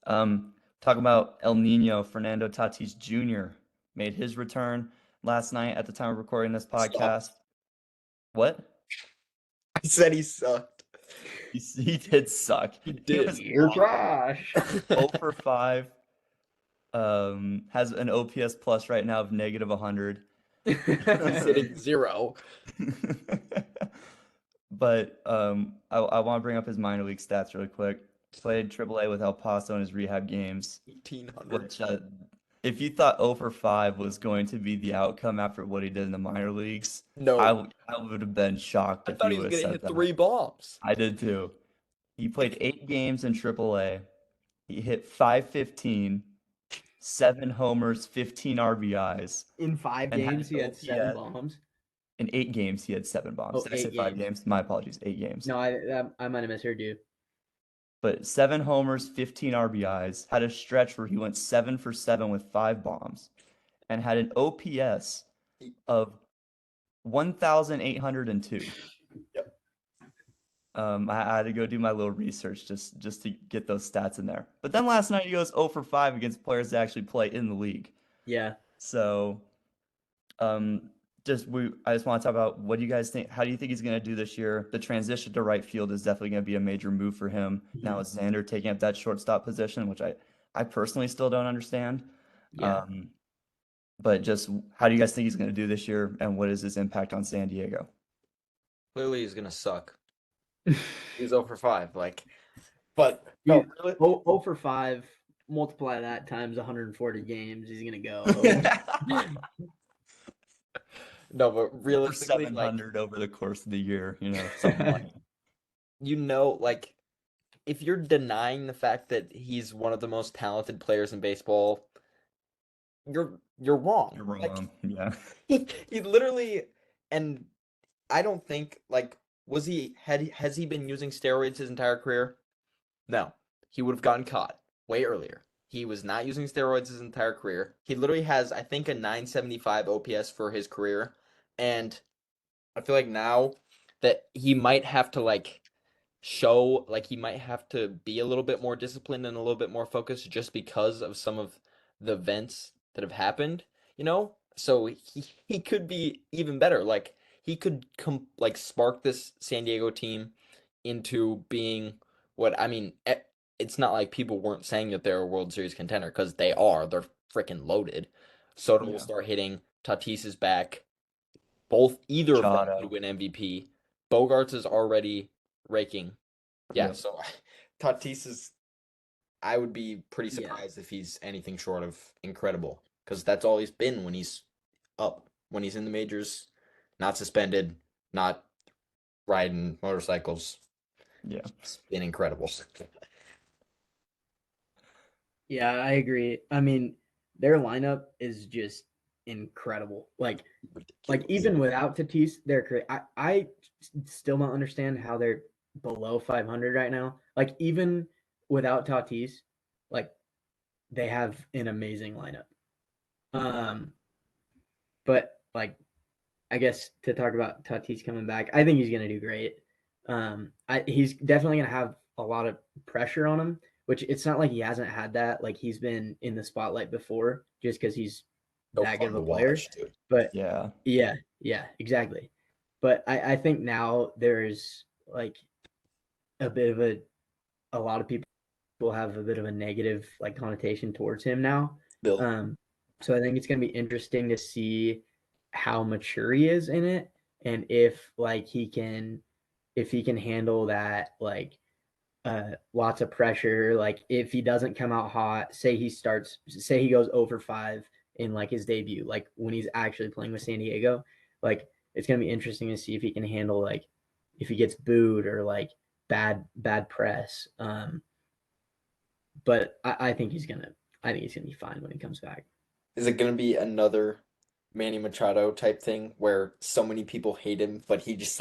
Talking about El Nino, Fernando Tatis Jr. made his return. last night at the time of recording this Sucked. podcast. What? I said he sucked. He did suck. He He did. was You're awful. trash. 0 for 5. Has an OPS plus right now of negative 100. He's hitting 0. But I want to bring up his minor league stats really quick. Played AAA with El Paso in his rehab games, 1,800. which if you thought 0 for 5 was going to be the outcome after what he did in the minor leagues, No, I would have been shocked I if thought he he was would gonna have said hit that. 3 bombs. I did too. He played 8 games in AAA. He hit 515, 7 homers, 15 RBIs. In 5 And had games, he an had 7 OPS. bombs. In 8 games, he had 7 bombs. Oh, Did I say 8 5 games. games? My apologies, 8 games. No, I might have misheard you. But 7 homers, 15 RBIs. Had a stretch where he went 7 for 7 with 5 bombs, and had an OPS of 1,802. Yep. I had to go do my little research just to get those stats in there. But then last night he goes 0 for 5 against players that actually play in the league. Yeah. So, I just want to talk about, what do you guys think? How do you think he's going to do this year? The transition to right field is definitely going to be a major move for him. Now with Xander taking up that shortstop position, which I personally still don't understand. Yeah. But just how do you guys think he's going to do this year, and what is his impact on San Diego? Clearly, he's gonna suck. He's 0 for 5. But no, really, 0 for 5. Multiply that times 140 games. He's gonna go. no, but Over realistically, 700 over the course of the year, something like that. if you're denying the fact that he's one of the most talented players in baseball, you're wrong. You're wrong. Yeah. He literally, and I don't think has he been using steroids his entire career? No, he would have gotten caught way earlier. He was not using steroids his entire career. He literally has, I think, a 975 OPS for his career, and I feel like now that he might have to show, he might have to be a little bit more disciplined and a little bit more focused just because of some of the events that have happened, so he could be even better. He could spark this San Diego team into being what, I mean, it's not like people weren't saying that they're a World Series contender, because they are. They're freaking loaded. Soto will start hitting. Tatis is back. Either of them Machado. could win MVP. Bogarts is already raking. Yeah, Yep. so Tatis is, I would be pretty Yeah. surprised if he's anything short of incredible, because that's all he's been when he's up. When he's in the majors, not suspended, not riding motorcycles. Yeah. It's been incredible. Yeah, I agree. I mean, their lineup is just incredible. Even without Tatis, they're great. I still don't understand how they're below 500 right now. Even without Tatis, they have an amazing lineup. But I guess to talk about Tatis coming back, I think he's gonna do great. He's definitely gonna have a lot of pressure on him, which it's not like he hasn't had that. He's been in the spotlight before, just because he's that good of a player. Dude. But Yeah. yeah, exactly. But I think now there's a bit of a lot of people have a bit of a negative connotation towards him now. Bill. So I think it's gonna be interesting to see how mature he is in it, and if he can handle that lots of pressure. If he doesn't come out hot, say he goes over 5 in his debut, when he's actually playing with San Diego, it's gonna be interesting to see if he can handle if he gets booed or bad press. But I think he's gonna be fine when he comes back. Is it gonna be another Manny Machado type thing where so many people hate him, but he just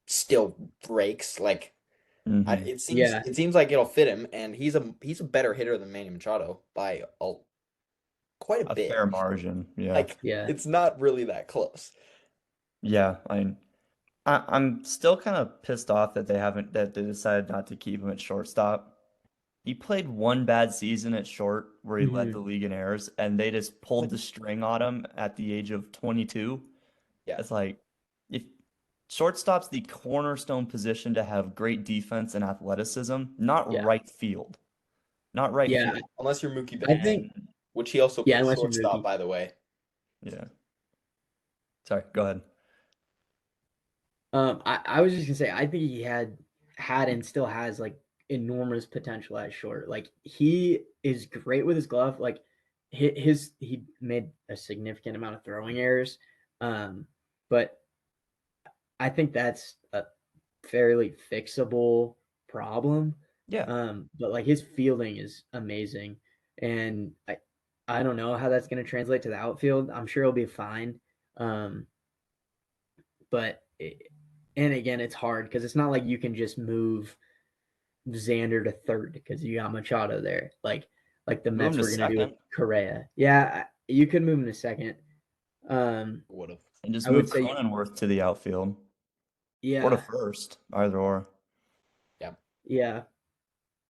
still breaks? Mhm. It seems like it'll fit him, and he's a better hitter than Manny Machado by quite a A bit. fair margin. Yeah. Yeah. It's not really that close. Yeah. I'm still kind of pissed off that they decided not to keep him at shortstop. he played one bad season at short where he led the Hmm. league in errors, and they just pulled the string on him at the age of 22. Yeah. It's like if shortstop's the cornerstone position to have great defense and athleticism, not Yeah. right field. Not right Yeah. field. Unless you're Mookie I Betts, think, And which he also yeah, plays unless you're shortstop, Mookie. by the way. yeah. Sorry, go ahead. I was just gonna say I think he had and still has like enormous potential at short. Like he is great with his glove. Like he made a significant amount of throwing errors. But I think that's a fairly fixable problem. Yeah. But like his fielding is amazing. And I don't know how that's gonna translate to the outfield. I'm sure he'll be fine. Um, but and again, it's hard because it's not like you can just move Xander to third because you got Machado there. Like the Move him Mets to were gonna do with second Correa. Yeah, you could move him to second. Um, Would have. and just I would move say Cronenworth to the outfield or to yeah, first, either or. Yeah. yeah.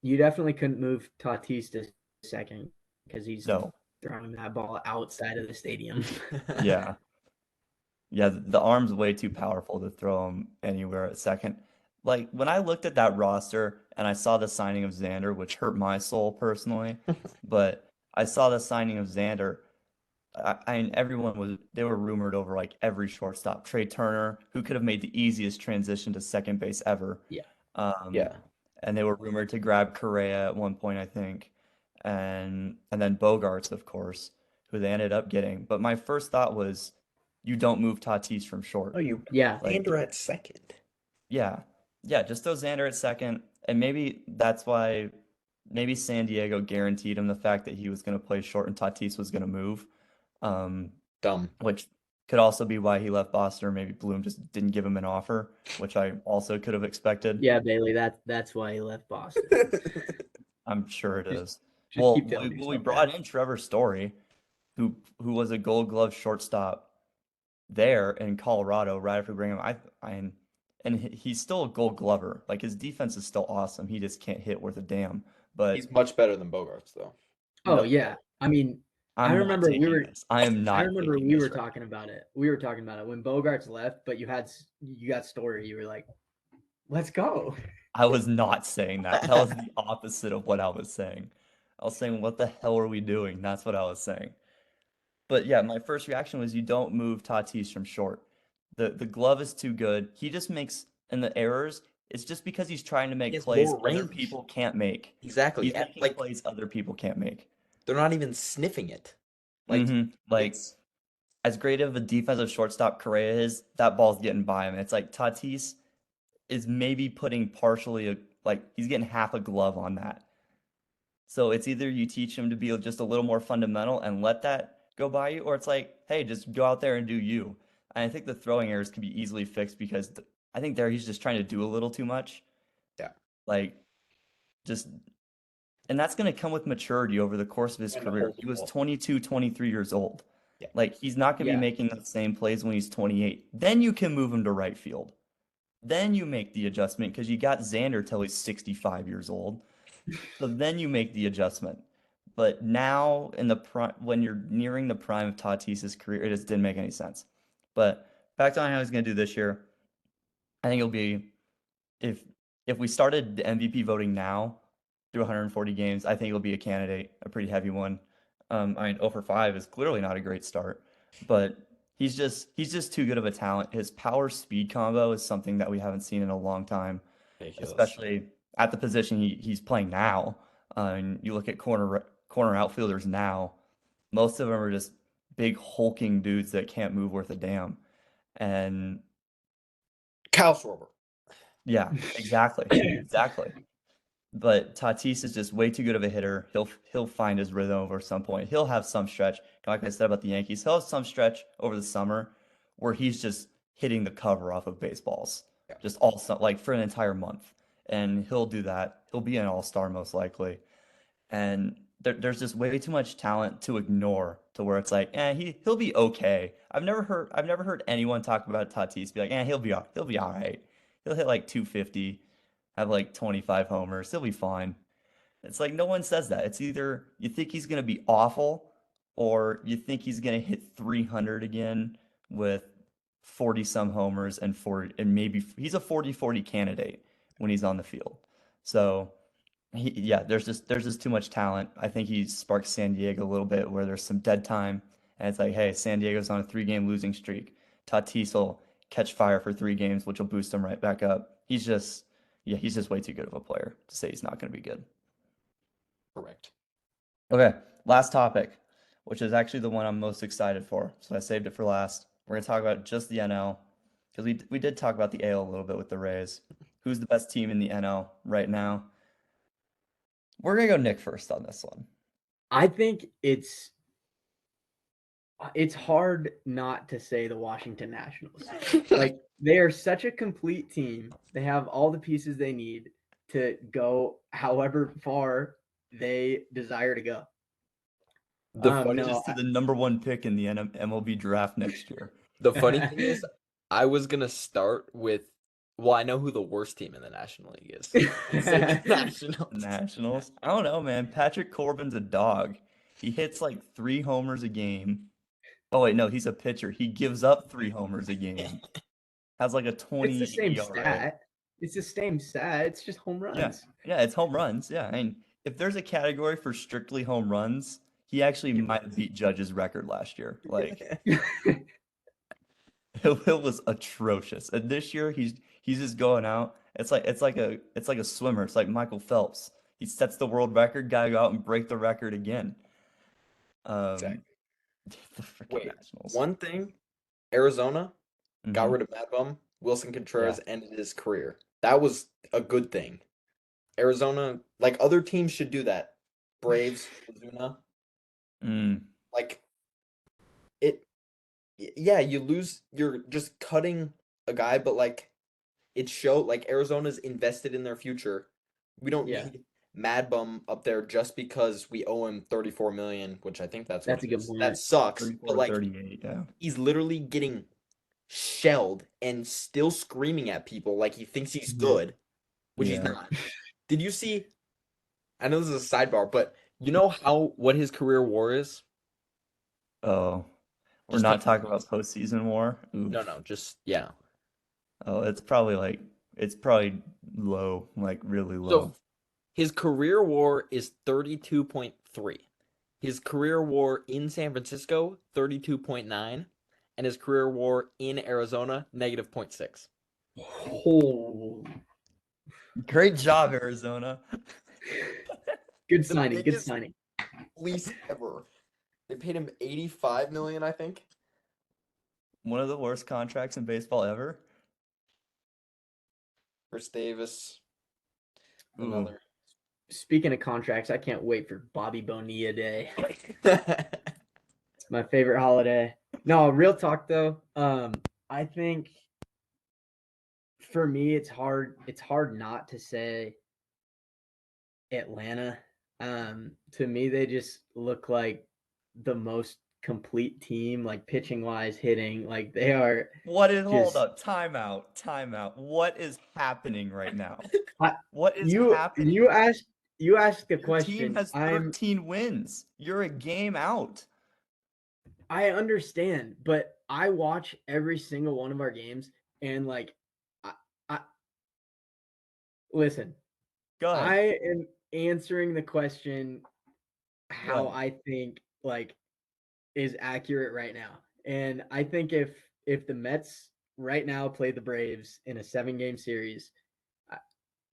You definitely couldn't move Tatis to second because he's No. throwing that ball outside of the stadium. Yeah. Yeah, the arm's way too powerful to throw him anywhere at second. Like when I looked at that roster and I saw the signing of Xander, which hurt my soul personally, but I saw the signing of Xander. Everyone was they were rumored over like every shortstop. Trey Turner, who could have made the easiest transition to second base ever. Yeah, Um, Yeah. and they were rumored to grab Correa at one point, I think, and then Bogarts, of course, who they ended up getting. But my first thought was, you don't move Tatis from short. Oh, you yeah, Like, Xander at second. yeah, yeah, just throw Xander at second, and maybe that's why maybe San Diego guaranteed him the fact that he was going to play short and Tatis was going to move, um, Dumb. which could also be why he left Boston, or maybe Bloom just didn't give him an offer, which I also could have expected. yeah, Bailey. That's why he left Boston. I'm sure it Just is. just Well, keep we, telling well, we yourself brought that. in Trevor Story, who was a Gold Glove shortstop there in Colorado right after we bring him. He's still a Gold Glover. Like his defense is still awesome. He just can't hit worth a damn. But He's much better than Bogarts, though. Oh no, yeah, I mean, I I'm not remember we taking were this. I am I not remember taking we were this right talking about it. We were talking about it when Bogarts left, but you got Story. You were like, "Let's go." now. I was not saying that. That was the opposite of what I was saying. I was saying, what the hell are we doing? That's what I was saying. But yeah, my first reaction was you don't move Tatis from short. The glove is too good. He just makes and the errors, it's just because he's trying to He make has plays more other range. people can't make. Exactly. He's making Like plays other people can't make. they're not even sniffing it. Like Like it's as great of a defensive shortstop Correa is, that ball's getting by him. It's like Tatis is maybe putting partially like he's getting half a glove on that. So it's either you teach him to be just a little more fundamental and let that go by you, or it's like, hey, just go out there and do you. And I think the throwing errors can be easily fixed because I think there he's just trying to do a little too much. yeah. Like just and that's going to come with maturity over the course of his Trying to career. hold the He was ball. 22, 23 years old. Yeah. Like he's not going to be Yeah, making the same plays when he's 28. Then you can move him to right field. Then you make the adjustment because you got Xander till he's 65 years old. So then you make the adjustment. But now in the prime, when you're nearing the prime of Tatis's career, it just didn't make any sense. But back to how he's going to do this year, I think it'll be if if we started the MVP voting now through 140 games, I think it'll be a candidate, a pretty heavy one. I mean, 0 for 5 is clearly not a great start, but he's just too good of a talent. His power speed combo is something that we haven't seen in a long time, Ridiculous. especially at the position he's playing now. And you look at corner outfielders now, most of them are just big hulking dudes that can't move worth a damn. And Kyle Schwarber. yeah, exactly, exactly. But Tatis is just way too good of a hitter. He'll find his rhythm over some point. He'll have some stretch. Like I said about the Yankees, he'll have some stretch over the summer where he's just hitting the cover off of baseballs, Yeah. just like for an entire month. And he'll do that. He'll be an all-star most likely. And there's just way too much talent to ignore to where it's like, he'll be okay. I've never heard anyone talk about Tatis be like, he'll be all right. He'll hit like 250, have like 25 homers. He'll be fine. It's like no one says that. It's either you think he's going to be awful or you think he's going to hit 300 again with 40 some homers and 40 and maybe he's a 40-40 candidate when he's on the field. So yeah, there's just too much talent. I think he sparks San Diego a little bit where there's some dead time and it's like, hey, San Diego's on a 3-game losing streak. Tatis will catch fire for 3 games, which will boost him right back up. He's just way too good of a player to say he's not going to be good. Correct. Okay, last topic, which is actually the one I'm most excited for. So I saved it for last. We're going to talk about just the NL because we did talk about the AL a little bit with the Rays. Who's the best team in the NL right now? We're going to go Nick first on this one. I think it's hard not to say the Washington Nationals. Like, they are such a complete team. They have all the pieces they need to go however far they desire to go. The No, funny, Just to the number 1 pick in the MLB draft next year. the funny thing is, I was gonna start with. Well, I know who the worst team in the National League is. Say the Nationals. Nationals? I don't know, man. Patrick Corbin's a dog. He hits like 3 homers a game. Oh wait, no, he's a pitcher. He gives up 3 homers a game. Has like a 20 it's the same ERA. stat. It's the same stat. It's just home runs. Yeah, it's home runs. Yeah, I mean, if there's a category for strictly home runs, he actually might have beat Judge's record last year. Like it was atrocious. And this year he's just going out. It's like a swimmer. It's like Michael Phelps. He sets the world record, gotta go out and break the record again. Exactly. The freaking Wait, Nationals. one thing, Arizona got Mhm. rid of Mad Bum. Wilson Contreras ended his career. That was a good thing. Arizona, like other teams should do that. Braves, Ozuna, Mm. like it. Yeah, you lose. You're just cutting a guy, but like like Arizona's invested in their future. We don't Yeah. need Mad Bum up there just because we owe him 34 million, which I think that's what That's a it good is. point. That sucks. 34 But like 38, yeah. he's literally getting shelled and still screaming at people like he thinks he's good, which he's Yeah. not. Did you see? I know this is a sidebar, but you know what his career WAR is? Oh, we're Just not tell me. talking about postseason war. Oof. No, just yeah. Oh, it's probably low, like really low. So his career WAR is 32.3. His career WAR in San Francisco, 32.9, and his career WAR in Arizona, -0.6. Oh, Great job, Arizona. good The signing. Good biggest signing. fleece ever. They paid him 85 million, I think. One of the worst contracts in baseball ever. Chris Davis, Ooh. another. Speaking of contracts, I can't wait for Bobby Bonilla Day. It's my favorite holiday. No, real talk though. I think for me it's hard not to say Atlanta. To me they just look like the most complete team, like pitching wise, hitting, like they are. Hold up, timeout. What is happening right now? I, What is you happening? you asked a Your team question. has 13 wins. You're a game out. I understand, but I watch every single one of our games and like I listen. Go ahead. I am answering the question how Right. I think like is accurate right now. And I think if the Mets right now play the Braves in a 7-game series,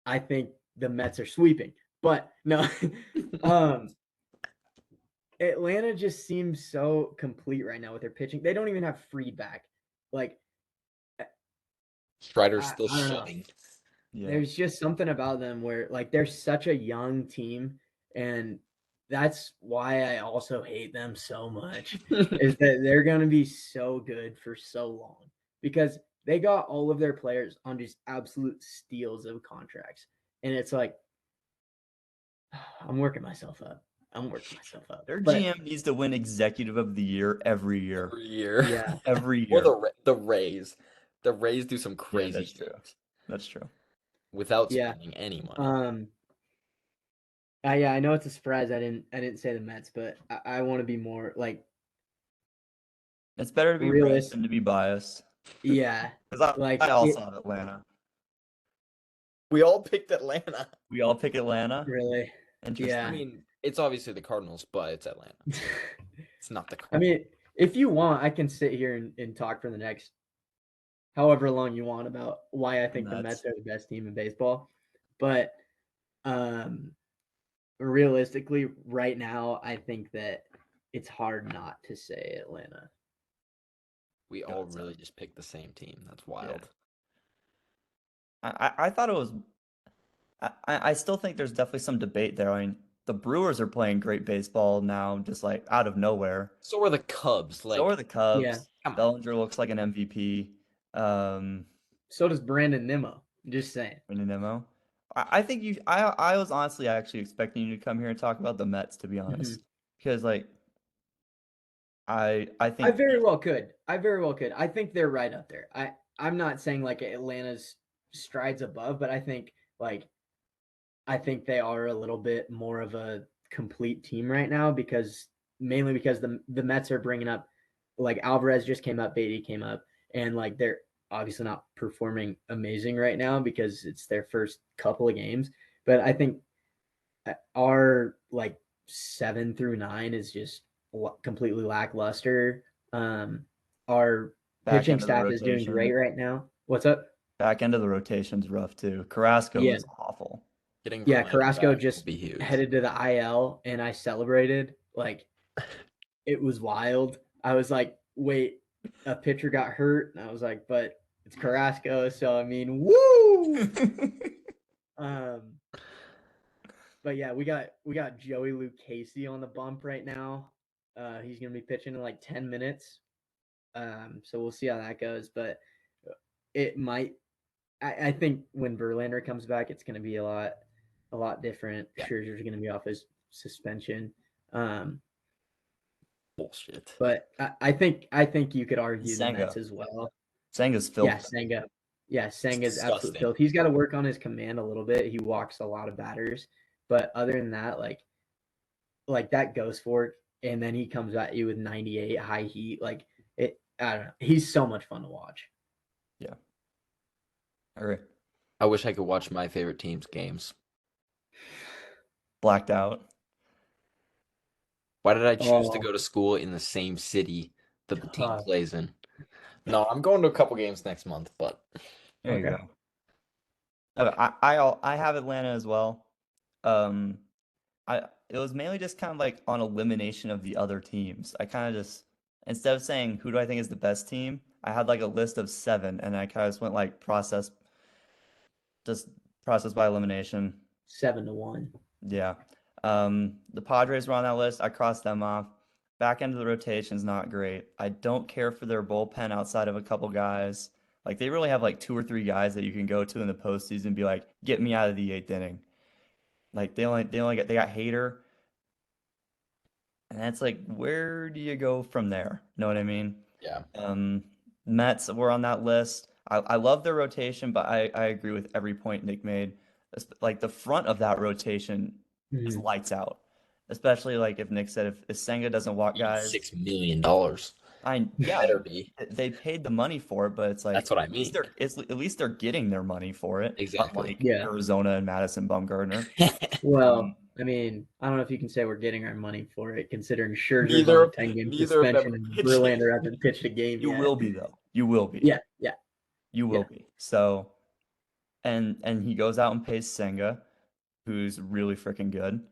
I think the Mets are sweeping. But no, Atlanta just seems so complete right now with their pitching. They don't even have Freed back. Like Strider's still I don't know. shoving. Yeah. There's just something about them where like they're such a young team, and that's why I also hate them so much. Is that they're gonna be so good for so long because they got all of their players on just absolute steals of contracts, and it's like I'm working myself up. Their But GM needs to win Executive of the Year every year. Every year. yeah, Every Or year. the Rays. The Rays do some Yeah, crazy that's true. things That's true. without Yeah. spending any money. Yeah, I know it's a surprise. I didn't say the Mets, but I want to be more like It's better to be right realist. than to be biased. Yeah, Because like I also have Atlanta. We all picked Atlanta. We all pick Atlanta. really. Interesting. I Yeah. mean, it's obviously the Cardinals, but it's Atlanta. It's not the I Cardinals. mean, if you want, I can sit here and talk for the next however long you want about why I think the Mets. Mets are the best team in baseball. But um, realistically, right now, I think that it's hard not to say Atlanta. We all Gotcha. really just picked the same team. That's wild. I thought it was. I still think there's definitely some debate there. I mean, the Brewers are playing great baseball now, just like out of nowhere. So are the Cubs. So are the Yeah. Cubs. Come on. Bellinger looks like an MVP. So does Brandon Nimmo. Just saying. Nemo. I think you. I was honestly actually expecting you to come here and talk about the Mets, to be honest, because like I I think very well could. I very well could. I think they're right up there. I'm not saying like Atlanta's strides above, but I think they are a little bit more of a complete team right now because mainly because the Mets are bringing up like Alvarez just came up, Beatty came up, and like they're obviously not performing amazing right now because it's their first couple of games. But I think our like 7 through 9 is just completely lackluster. Our back pitching end of the staff is doing great rotation. right now. What's up? Back end of the rotation's rough too. Carrasco Yeah, is awful. Getting yeah. Verlander Carrasco back will just be huge. headed to the IL, and I celebrated like it was wild. I was like, wait, a pitcher got hurt, and I was like, but it's Carrasco, so I mean, woo. um, but yeah, we got Joey Luke Casey on the bump right now. He's gonna be pitching in like 10 minutes. So we'll see how that goes. But it might. I think when Verlander comes back, it's gonna be a lot different. Yeah. Scherzer's gonna be off his suspension. Um, Bullshit. but I think you could argue the Senga. Mets as well. Senga's Yeah, filthy. Senga. Yeah, Senga's absolute disgusting. filth. He's got to work on his command a little bit. He walks a lot of batters, but other than that, like that ghost fork, and then he comes at you with 98 high heat. Like it, I don't know. He's so much fun to watch. Yeah. All right. I wish I could watch my favorite team's games. Blacked out. Why did I choose to Oh, go to school in the same city that the team God. plays in? No, I'm going to a couple games next month, but There you Okay. go. I have Atlanta as well. Um, it was mainly just kind of like on elimination of the other teams. I kind of just instead of saying who do I think is the best team, I had like a list of 7, and I kind of just went like just process by elimination. 7-1. Yeah. The Padres were on that list. I crossed them off. Back end of the rotation is not great. I don't care for their bullpen outside of a couple guys. Like they really have like 2 or 3 guys that you can go to in the postseason and be like, get me out of the 8th inning. Like they got Hater, and that's like, where do you go from there? Know what I mean? yeah. Mets were on that list. I love their rotation, but I agree with every point Nick made. Like the front of that rotation is Mhm. lights out. Especially like if Nick said if Senga doesn't walk guys, $6 million. yeah, Better be. they paid the money for it, but it's like That's what I at least mean. at least they're getting their money for it, Exactly. unlike Yeah. Arizona and Madison Bumgarner. Well, I mean, I don't know if you can say we're getting our money for it, considering Scherzer's neither on a 10-game neither of them suspension are and pitching. Verlander hasn't pitched a game You yet. will be though. You will be. Yeah, yeah. You will Yeah. be. So, and he goes out and pays Senga, who's really freaking good.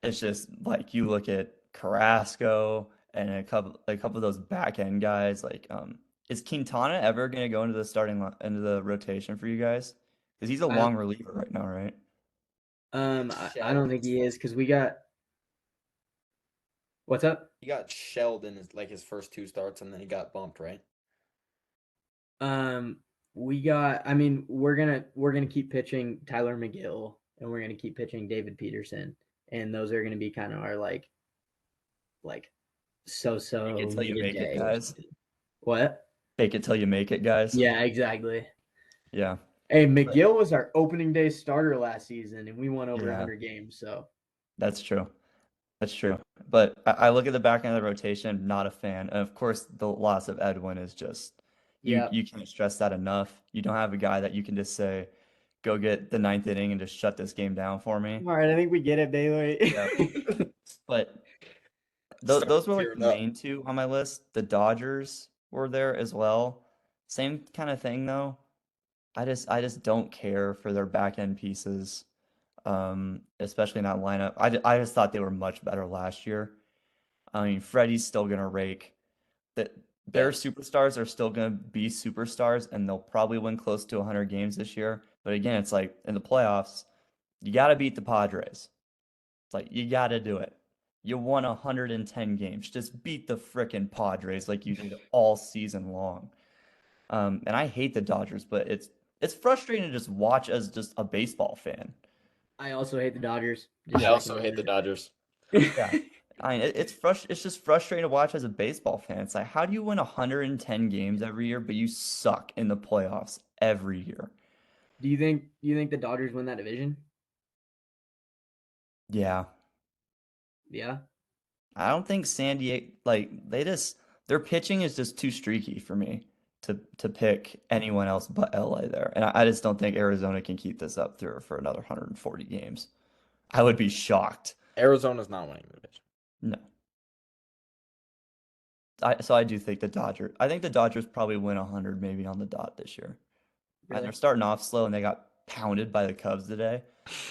It's just like you look at Carrasco and a couple of those back end guys. Like, is Quintana ever gonna go into the into the rotation for you guys? Because he's a I long reliever right now, right? I don't think he is because we got what's up? He got shelled in his first 2 starts, and then he got bumped, right? We got. I mean, we're gonna keep pitching Tyler McGill, and we're gonna keep pitching David Peterson, and those are gonna be kind of our like so Fake it till you need a make it, day or guys. something. What? Fake it till you make it, guys. Yeah, exactly. Yeah. Hey, McGill was our opening day starter last season, and we won over Yeah. 100 games. So That's true. That's true. But I look at the back end of the rotation, not a fan. And of course, the loss of Edwin is just yeah, you can't stress that enough. You don't have a guy that you can just say, go get the ninth inning and just shut this game down for me. all right. I think we get it, Bailey. Yeah. But Start those were like the tearing up. main two on my list. The Dodgers were there as well. Same kind of thing though. I just don't care for their back end pieces, especially in that lineup. I just thought they were much better last year. I mean, Freddie's still gonna rake. That their Yeah. superstars are still gonna be superstars, and they'll probably win close to 100 games this year. But again, it's like in the playoffs, you got to beat the Padres. It's like you got to do it. You won 110 games. Just beat the frickin' Padres like you did all season long. And I hate the Dodgers, but it's frustrating to just watch as just a baseball fan. I also hate the Dodgers. I Just also second hate the that. Dodgers. Yeah. I mean, it's just frustrating to watch as a baseball fan. It's like, how do you win 110 games every year, but you suck in the playoffs every year? Do you think the Dodgers win that division? Yeah. Yeah. I don't think San Diego, like, their pitching is just too streaky for me to pick anyone else but LA there. And I just don't think Arizona can keep this up through for another 140 games. I would be shocked. Arizona's not winning the division. No. So I do think I think the Dodgers probably win 100 maybe on the dot this year. And Really? they're starting off slow and they got pounded by the Cubs today.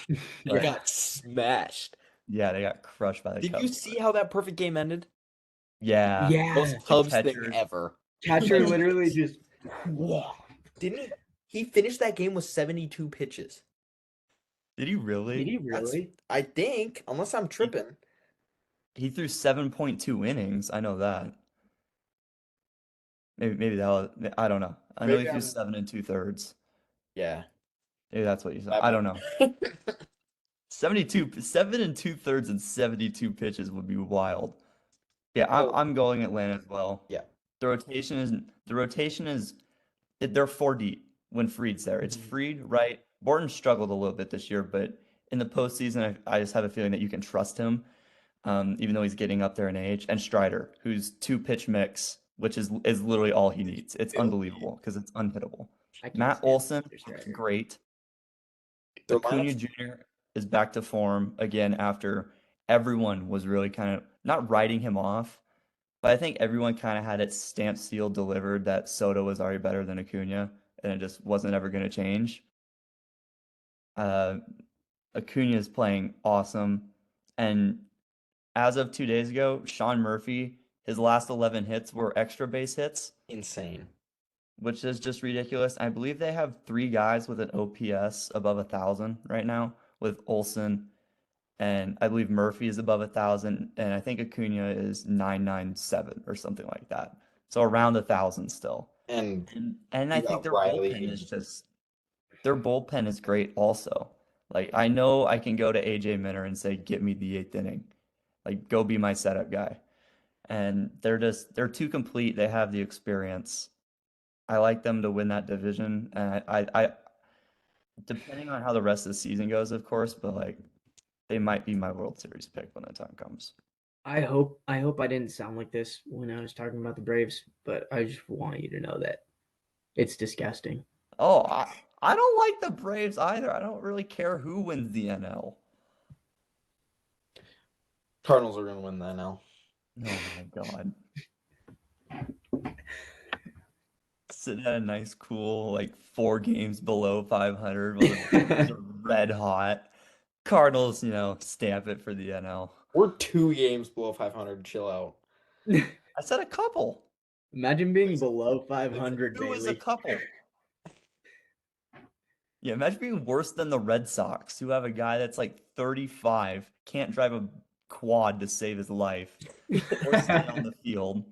They But got smashed. yeah, they got crushed by the Did Cubs. you see how that perfect game ended? Yeah. Yeah. Most The Cubs thing catcher- ever. Catcher literally just. Didn't he? He finished that game with 72 pitches. Did he really? Did he That's- really? I think, unless I'm tripping. He threw 7.2 innings. I know that. Maybe that was, I don't know. I know he Maybe threw I'm- 7 2/3. Yeah. Maybe that's what you said. My I don't bad. know. 7 2/3 and 72 pitches would be wild. Yeah, Oh. I'm going Atlanta as well. Yeah. The rotation is they're 4 deep when Freed's there. It's Mhm. Freed, right? Borton struggled a little bit this year, but in the postseason, I just have a feeling that you can trust him, even though he's getting up there in age. And Strider, who's 2 pitch mix, which is literally all he needs. It's unbelievable because it's unhittable. I can't Matt stand Olson, Mr. Strider. great. Their Acuna lineups- Jr. is back to form again after everyone was really kind of not writing him off, but I think everyone kind of had it stamped, sealed, delivered that Soto was already better than Acuna, and it just wasn't ever going to change. Acuna is playing awesome, and as of 2 days ago, Sean Murphy, his last 11 hits were extra base hits, Insane. which is just ridiculous. I believe they have 3 guys with an OPS above 1,000 right now, with Olson, and I believe Murphy is above 1,000, and I think Acuna is 997 or something like that. So around 1,000 still. And And I you think got Riley. their bullpen is great also. Like I know I can go to AJ Minter and say, "Get me the 8th inning." Like go be my setup guy. And they're too complete. They have the experience. I like them to win that division, and I depending on how the rest of the season goes, of course, but like they might be my World Series pick when the time comes. I hope I didn't sound like this when I was talking about the Braves, but I just want you to know that it's disgusting. Oh, I don't like the Braves either. I don't really care who wins the NL. Cardinals are going to win that now. Oh my God. Sitting at a nice, cool, like 4 games below 500 while the Braves are red hot. Cardinals, stamp it for the NL. We're 2 games below 500. Chill out. I said a couple. Imagine being below 500, Who is a Bailey. couple? Yeah, imagine being worse than the Red Sox, who have a guy that's like 35, can't drive a quad to save his life, or stay on the field.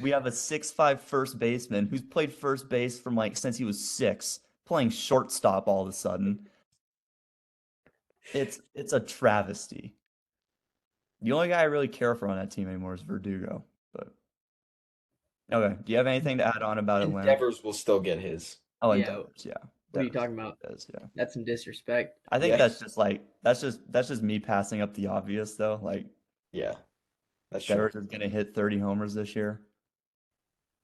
We have a 6'5" first baseman who's played first base from like since he was 6, playing shortstop all of a sudden. It's a travesty. The only guy I really care for on that team anymore is Verdugo. But okay, do you have anything to add on about Atlanta? Endeavors will still get his. Oh, Yeah. Endeavors, yeah. What are you talking about? Does, yeah. That's some disrespect. I think Yeah. that's just me passing up the obvious though. Like Yeah, that's true. Devers is gonna hit 30 homers this year.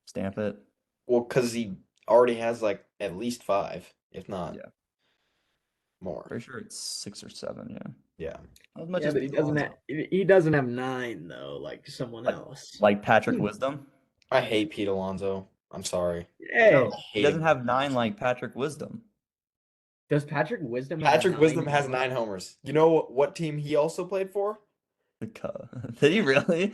Stamp it. Well, because he already has like at least 5, if not Yeah. more. Pretty sure it's 6 or 7, yeah. Yeah. As much Yeah, as but he doesn't have 9 though, like someone else. like Patrick Wisdom. I hate Pete Alonso. I'm sorry. Hey, He doesn't have 9 like Patrick Wisdom. does Patrick Wisdom have Patrick 9 Wisdom has homers? 9 homers. You know what team he also played for? The Cubs. Did he really?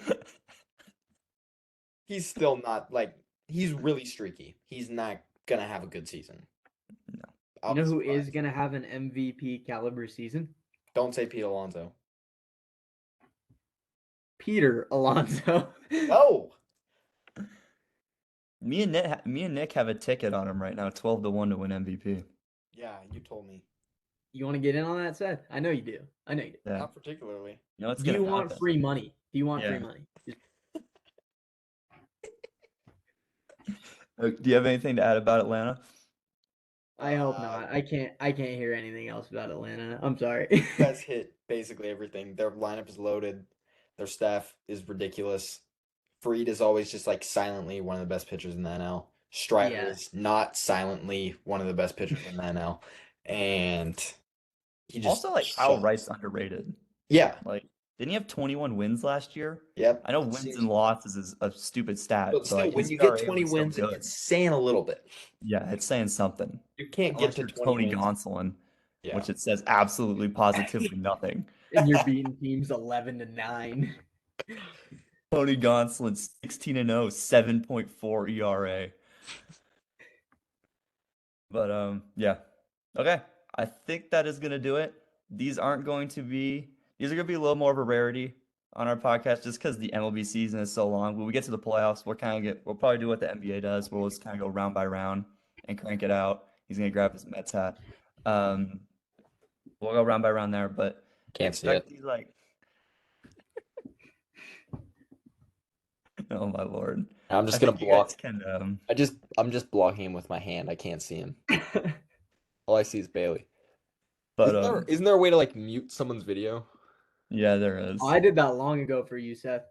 He's still not like he's really streaky. He's not gonna have a good season. No. I'll You know be who is surprised. gonna have an MVP caliber season? Don't say Pete Alonso. Peter Alonso. No. Me and Nick have a ticket on him right now, 12-1 to win MVP. Yeah, you told me. You want to get in on that, Seth? I know you do. I know you do. Yeah. Not particularly. You know it's Do you gonna want happen. free money? Do you want free Yeah. money? Just- Do you have anything to add about Atlanta? I hope not. I can't hear anything else about Atlanta. I'm sorry. You guys hit basically everything. Their lineup is loaded. Their staff is ridiculous. Fried is always just like silently one of the best pitchers in the NL. Strider Yeah. is not silently one of the best pitchers in the NL. And he just Also, like Kyle sucks. Wright's underrated. Yeah. Like, didn't he have 21 wins last year? Yep. I know wins and losses is a stupid stat, But but still, like when his you get ERA 20 was still wins, good. it's saying a little bit. Yeah, it's saying something. You can't Unless get to you're 20 Tony wins. Gonsolin, Yeah. which it says absolutely positively nothing. And you're beating teams 11-9. Tony Gonsolin 16-0, 7.4 ERA. But yeah. Okay. I think that is gonna do it. These are gonna be a little more of a rarity on our podcast just because the MLB season is so long. When we get to the playoffs, we'll probably do what the NBA does, where we'll just kind of go round by round and crank it out. He's gonna grab his Mets hat. We'll go round by round there, but Can't see expect it. these like oh my lord. I'm just I gonna think you guys block. can I'm just blocking him with my hand. I can't see him. All I see is Bailey. but Isn't there a way to like mute someone's video? yeah, there is. Oh, I did that long ago for you, Seth.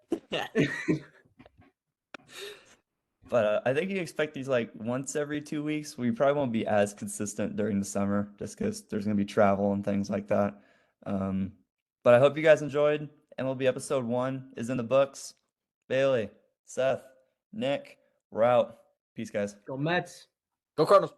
But I think you expect these like once every 2 weeks. We probably won't be as consistent during the summer just because there's going to be travel and things like that. But I hope you guys enjoyed. MLB episode 1 is in the books. Bailey, Seth, Nick, we're out. Peace, guys. Go Mets. Go Cardinals.